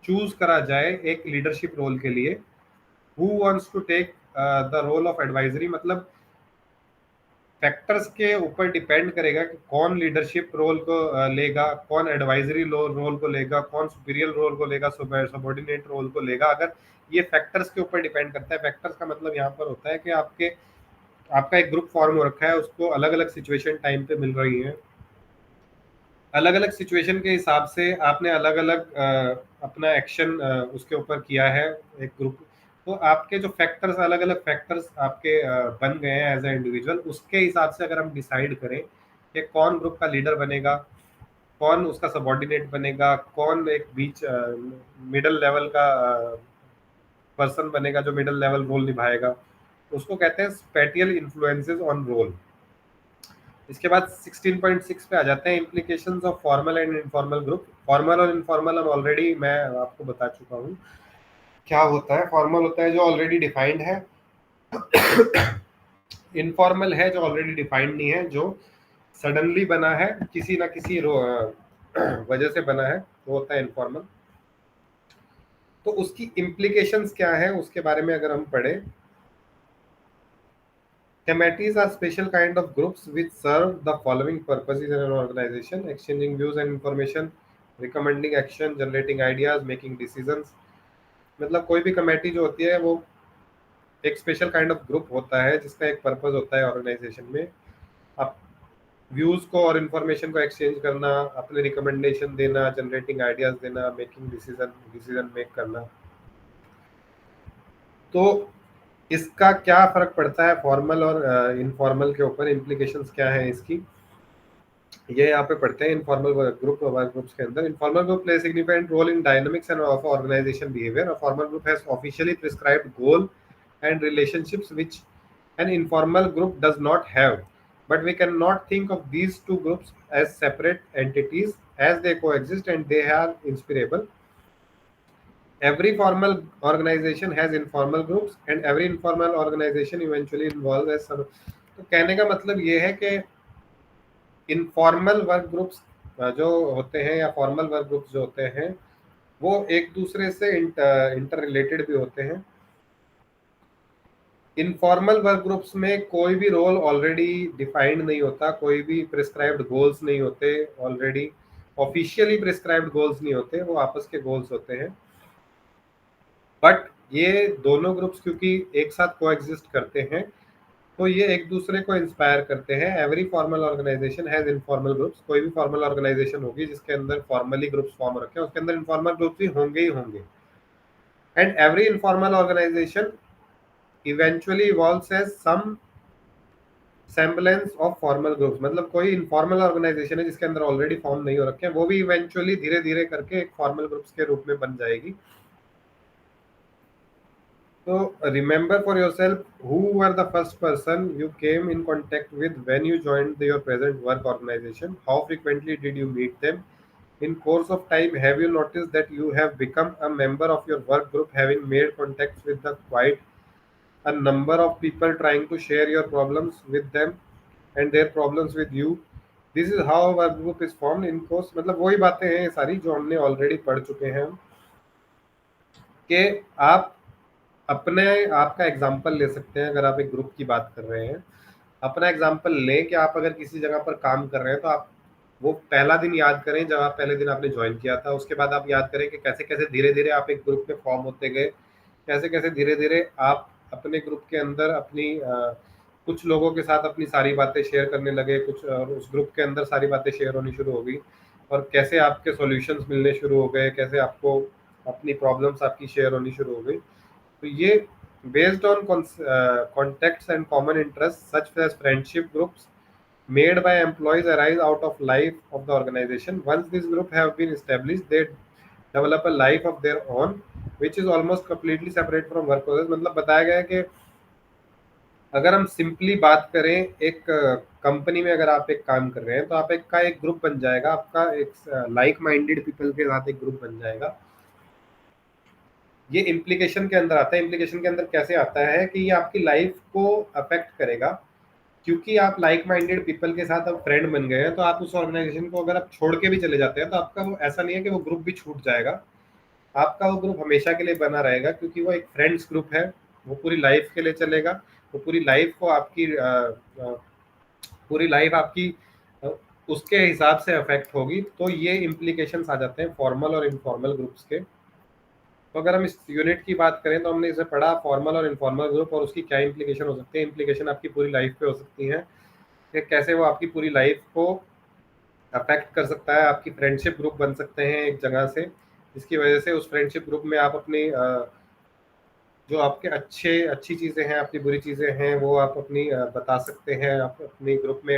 चूज करा जाए एक लीडरशिप रोल के लिए। Who wants to take the role of advisory, मतलब फैक्टर्स के ऊपर डिपेंड करेगा कि कौन लीडरशिप रोल को लेगा, कौन एडवाइजरी रोल को लेगा, कौन सुपीरियर रोल को लेगा, सबॉर्डिनेट रोल को लेगा। अगर ये फैक्टर्स के ऊपर डिपेंड करता है। फैक्टर्स का मतलब यहाँ पर होता है कि आपका एक ग्रुप फॉर्म हो रखा है, उसको अलग अलग सिचुएशन टाइम पे मिल रही है, अलग अलग सिचुएशन के हिसाब से आपने अलग अलग अपना एक्शन उसके ऊपर किया है एक ग्रुप। तो आपके जो फैक्टर्स, अलग अलग फैक्टर्स आपके बन गए हैं एज ए इंडिविजुअल, उसके हिसाब से अगर हम डिसाइड करें कि कौन ग्रुप का लीडर बनेगा, कौन उसका सबॉर्डिनेट बनेगा, कौन एक बीच मिडल लेवल का पर्सन बनेगा जो मिडल लेवल रोल निभाएगा, उसको कहते हैं स्पेटियल इन्फ्लुएंसेस ऑन रोल। इसके बाद 16.6 पे आ जाते हैं implications of formal and informal group. Formal और इनफॉर्मल ऑलरेडी मैं आपको बता चुका हूँ क्या होता है। फॉर्मल होता है जो ऑलरेडी डिफाइंड है, इनफॉर्मल है जो ऑलरेडी डिफाइंड नहीं है, जो सडनली बना है, किसी ना किसी वजह से बना है, वो होता है इनफॉर्मल। तो उसकी इम्प्लीकेशंस क्या है उसके बारे में अगर हम पढ़े, Committees are special kind of groups which serve the following purposes in an organization: exchanging views and information, recommending action, generating ideas, making decisions। मतलब कोई भी कमेटी जो होती है वो एक स्पेशल काइंड ऑफ ग्रुप होता है जिसका एक पर्पस होता है ऑर्गेनाइजेशन में, आप व्यूज को और इंफॉर्मेशन को एक्सचेंज करना, अपने रिकमेंडेशन देना, जनरेटिंग आइडियाज देना, मेकिंग डिसीजन मेक करना। तो इसका क्या फर्क पड़ता है फॉर्मल और इनफॉर्मल के ऊपर, इम्प्लीकेशंस क्या है इसकी, ये यहाँ पे पढ़ते हैं। इनफॉर्मल ग्रुप वर्क ग्रुप्स के अंदर, informal group play significant role in dynamics and of organisation behaviour. A formal group has officially prescribed goal and relationships which an informal group does not have, but we cannot think of these two groups as separate entities as they coexist and they are inseparable. Every formal organization has informal groups and every informal organization eventually involves as some। तो कहने का मतलब ये है कि informal work groups जो होते हैं या फॉर्मल वर्क ग्रुप्स जो होते हैं वो एक दूसरे से इंटर रिलेटेड भी होते हैं। इनफॉर्मल वर्क ग्रुप्स में कोई भी रोल ऑलरेडी डिफाइंड नहीं होता, कोई भी प्रिस्क्राइब्ड गोल्स नहीं होते, ऑलरेडी ऑफिशियली प्रिस्क्राइब्ड गोल्स नहीं होते, वो आपस के गोल्स होते हैं। बट ये दोनों ग्रुप्स क्योंकि एक साथ कोएग्जिस्ट करते हैं तो ये एक दूसरे को इंस्पायर करते हैं। Every formal organisation has informal groups. कोई भी फॉर्मल ऑर्गेनाइजेशन होगी जिसके अंदर फॉर्मली ग्रुप्स फॉर्म रखे हैं उसके अंदर इनफॉर्मल ग्रुप्स भी होंगे ही होंगे। And every informal organisation eventually evolves as some semblance of formal groups. मतलब कोई इनफॉर्मल ऑर्गेनाइजेशन है जिसके अंदर ऑलरेडी फॉर्म नहीं हो रखे हैं वो भी इवेंचुअली धीरे धीरे करके एक फॉर्मल ग्रुप्स के रूप में बन जाएगी। So remember for yourself who were the first person you came in contact with when you joined your present work organization. How frequently did you meet them? In course of time, have you noticed that you have become a member of your work group having made contacts with the quite a number of people trying to share your problems with them and their problems with you. This is how our group is formed. in course मतलब वही बातें हैं ये सारी जो हमने already पढ़ चुके हैं कि आप अपने आपका एग्जाम्पल ले सकते हैं। अगर आप एक ग्रुप की बात कर रहे हैं, अपना एग्जाम्पल लें कि आप अगर किसी जगह पर काम कर रहे हैं तो आप वो पहला दिन याद करें जब आप पहले दिन आपने ज्वाइन किया था। उसके बाद आप याद करें कि कैसे कैसे धीरे धीरे आप एक ग्रुप में फॉर्म होते गए, कैसे कैसे धीरे धीरे आप अपने ग्रुप के अंदर अपनी कुछ लोगों के साथ अपनी सारी बातें शेयर करने लगे, कुछ उस ग्रुप के अंदर सारी बातें शेयर होनी शुरू हो गई, और कैसे आपके सॉल्यूशंस मिलने शुरू हो गए, कैसे आपको अपनी प्रॉब्लम्स आपकी शेयर होनी शुरू हो गई। तो ये based on contexts and common interests such as friendship groups made by employees arise out of life of the organization. Once these groups have been established, they develop a life of their own which is almost completely separate from work process. मतलब बताया गया है कि अगर हम simply बात करें, एक कंपनी में अगर आप एक काम कर रहे हैं तो आप एक ग्रुप बन जाएगा, आपका एक लाइक माइंडेड पीपल के साथ एक ग्रुप बन जाएगा। ये इम्प्लीकेशन के अंदर आता है। इम्प्लीकेशन के अंदर कैसे आता है कि ये आपकी लाइफ को अफेक्ट करेगा, क्योंकि आप लाइक माइंडेड पीपल के साथ अब फ्रेंड बन गए हैं। तो आप उस ऑर्गेनाइजेशन को अगर आप छोड़ के भी चले जाते हैं तो आपका वो ऐसा नहीं है कि वो ग्रुप भी छूट जाएगा, आपका वो ग्रुप हमेशा के लिए बना रहेगा, क्योंकि वो एक फ्रेंड्स ग्रुप है, वो पूरी लाइफ के लिए चलेगा, वो पूरी लाइफ को आपकी पूरी लाइफ आपकी उसके हिसाब से अफेक्ट होगी। तो ये इम्प्लीकेशंस आ जाते हैं फॉर्मल और इनफॉर्मल ग्रुप्स के। तो अगर हम इस यूनिट की बात करें तो हमने इसे पढ़ा फॉर्मल और इनफॉर्मल ग्रुप और उसकी क्या इम्प्लीकेशन हो सकती है। इम्प्लीकेशन आपकी पूरी लाइफ पे हो सकती है कि कैसे वो आपकी पूरी लाइफ को अफेक्ट कर सकता है। आपकी फ्रेंडशिप ग्रुप बन सकते हैं एक जगह से, जिसकी वजह से उस फ्रेंडशिप ग्रुप में आप अपनी जो आपके अच्छी चीज़ें हैं, अपनी बुरी चीज़ें हैं, वो आप अपनी बता सकते हैं। आप अपनी ग्रुप में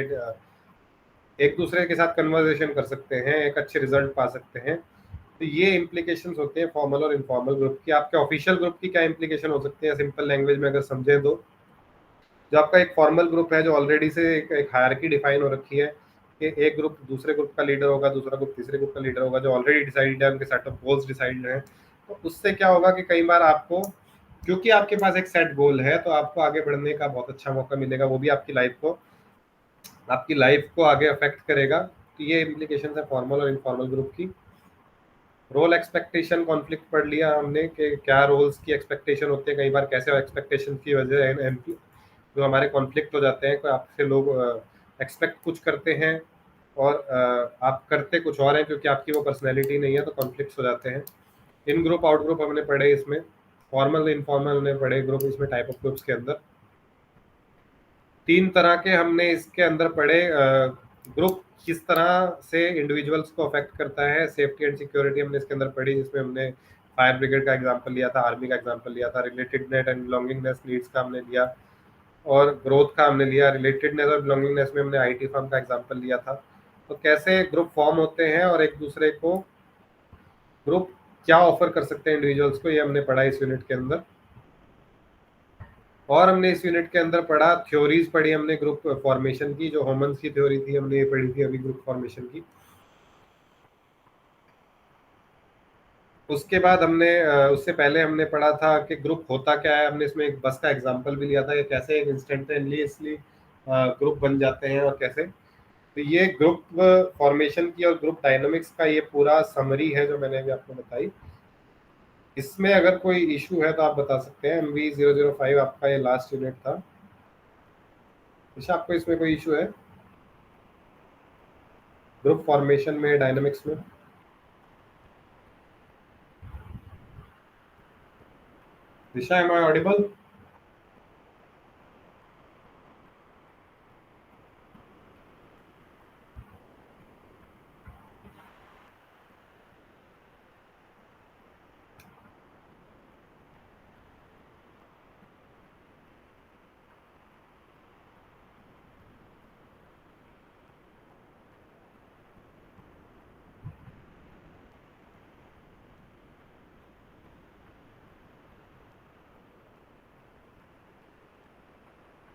एक दूसरे के साथ कन्वर्सेशन कर सकते हैं, एक अच्छे रिजल्ट पा सकते हैं। तो ये इम्प्लीकेशंस होते हैं फॉर्मल और इनफॉर्मल ग्रुप की। आपके ऑफिशियल ग्रुप की क्या इम्प्लीकेशन हो सकती है सिंपल लैंग्वेज में अगर समझें तो, जो आपका एक फॉर्मल ग्रुप है जो ऑलरेडी से एक हायरार्की डिफाइन हो रखी है कि एक ग्रुप दूसरे ग्रुप का लीडर होगा, दूसरा ग्रुप तीसरे ग्रुप का लीडर होगा, जो ऑलरेडी डिसाइडेड है, उनके सेट ऑफ गोल्स डिसाइडेड हैं। तो उससे क्या होगा कि कई बार आपको, क्योंकि आपके पास एक सेट गोल है, तो आपको आगे बढ़ने का बहुत अच्छा मौका मिलेगा, वो भी आपकी लाइफ को आगे अफेक्ट करेगा। तो ये इम्प्लीकेशन है फॉर्मल और इनफॉर्मल ग्रुप की। रोल एक्सपेक्टेशन कॉन्फ्लिक्ट पढ़ लिया हमने कि क्या रोल्स की एक्सपेक्टेशन होती है, कई बार कैसे एक्सपेक्टेशन की वजह से जो हमारे कॉन्फ्लिक्ट हो जाते हैं। आपसे लोग एक्सपेक्ट कुछ करते हैं और आप करते कुछ और हैं, क्योंकि आपकी वो पर्सनैलिटी नहीं है, तो कॉन्फ्लिक्ट हो जाते हैं। इन ग्रुप आउट ग्रुप हमने पढ़े, इसमें फॉर्मल इनफॉर्मल हमने पढ़े ग्रुप, इसमें टाइप ऑफ ग्रुप्स के अंदर 3 तरह के हमने इसके अंदर पढ़े। ग्रुप किस तरह से इंडिविजुअल्स को अफेक्ट करता है, सेफ्टी एंड सिक्योरिटी हमने इसके अंदर पढ़ी, जिसमें हमने फायर ब्रिगेड का एग्जांपल लिया था, आर्मी का एग्जांपल लिया था, रिलेटेडनेस एंड बिलोंगिंगनेस नीड्स का हमने लिया, और ग्रोथ का हमने लिया। रिलेटेडनेस और बिलोंगिंगनेस में हमने आईटी फर्म का एग्जांपल लिया था। तो कैसे ग्रुप फॉर्म होते हैं और एक दूसरे को ग्रुप क्या ऑफर कर सकते हैं इंडिविजुअल्स को, ये हमने पढ़ा इस यूनिट के अंदर। और हमने इस यूनिट के अंदर पढ़ा, थ्योरीज पढ़ी हमने ग्रुप फॉर्मेशन की, जो होमन्स की थ्योरी थी हमने ये पढ़ी थी अभी ग्रुप फॉर्मेशन की। उसके बाद हमने उससे पहले हमने पढ़ा था कि ग्रुप होता क्या है। हमने इसमें एक बस का एग्जांपल भी लिया था कि कैसे एक इंस्टेंटेनियसली ग्रुप बन जाते हैं और कैसे। तो ये ग्रुप फॉर्मेशन की और ग्रुप डायनामिक्स का ये पूरा समरी है जो मैंने अभी आपको बताई। इसमें अगर कोई इशू है तो आप बता सकते हैं। MV005 आपका ये लास्ट यूनिट था। आपको इसमें कोई इशू है ग्रुप फॉर्मेशन में, डायनामिक्स में? Disha, am I audible?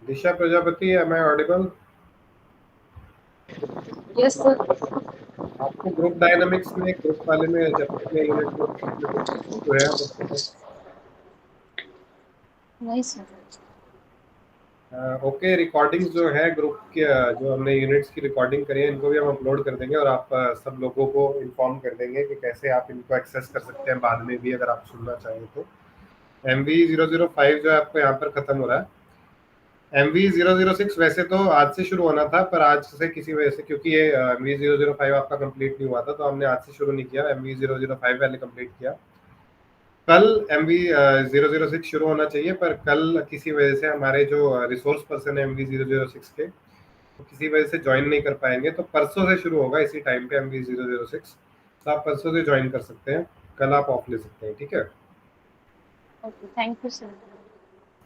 Disha Prajapati, am I audible? Yes sir. आपको ग्रुप डायनामिक्स में, ग्रुप वाले में जब यूनिट जो है नहीं सर। ओके, रिकॉर्डिंग्स जो है ग्रुप के जो हमने यूनिट्स की रिकॉर्डिंग करी है इनको भी हम अपलोड कर देंगे और आप सब लोगों को इन्फॉर्म कर देंगे कि कैसे आप इनको एक्सेस कर सकते हैं बाद में भी अगर आप सुनना चाहें तो। MV005 जो है आपको यहाँ पर खत्म हो रहा है। MV006 वैसे तो आज से शुरू होना था, पर आज से किसी वजह से, क्योंकि ये MV005 आपका कंप्लीट नहीं हुआ था, तो हमने आज से शुरू नहीं किया, MV005 पहले कंप्लीट किया। कल MV006 शुरू होना चाहिए, पर कल किसी वजह से हमारे जो रिसोर्स पर्सन है MV006 के, तो किसी वजह से ज्वाइन नहीं कर पाएंगे, तो परसों से शुरू होगा इसी टाइम पे MV006। तो आप परसों से ज्वाइन कर सकते हैं, कल आप ऑफ ले सकते हैं, ठीक है। Okay, thank you sir.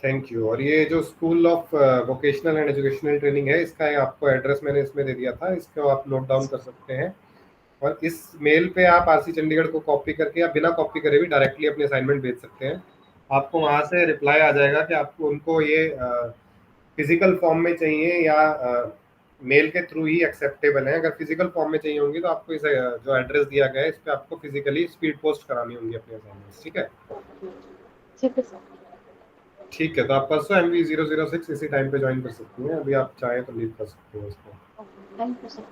Thank you. और ये जो school of vocational and educational training है, इसका आपको एड्रेस मैंने इसमें दे दिया था, इसको आप नोट डाउन कर सकते हैं। और इस मेल पे आप आरसी चंडीगढ़ को कॉपी करके या बिना कॉपी करे भी डायरेक्टली अपने असाइनमेंट भेज सकते हैं। आपको वहाँ से रिप्लाई आ जाएगा कि आपको उनको ये फिजिकल फॉर्म में चाहिए या मेल के थ्रू ही एक्सेप्टेबल है। अगर फिजिकल फॉर्म में चाहिए होंगी तो आपको इस जो एड्रेस दिया गया है इस पे आपको फिजिकली स्पीड पोस्ट करानी होंगी अपने असाइनमेंट्स, ठीक है। ठीक है सर। ठीक है, तो आप परसों MV006 इसी टाइम पे ज्वाइन कर सकती हैं। अभी आप चाहें तो लीव कर सकते हैं उसको। Thank you sir.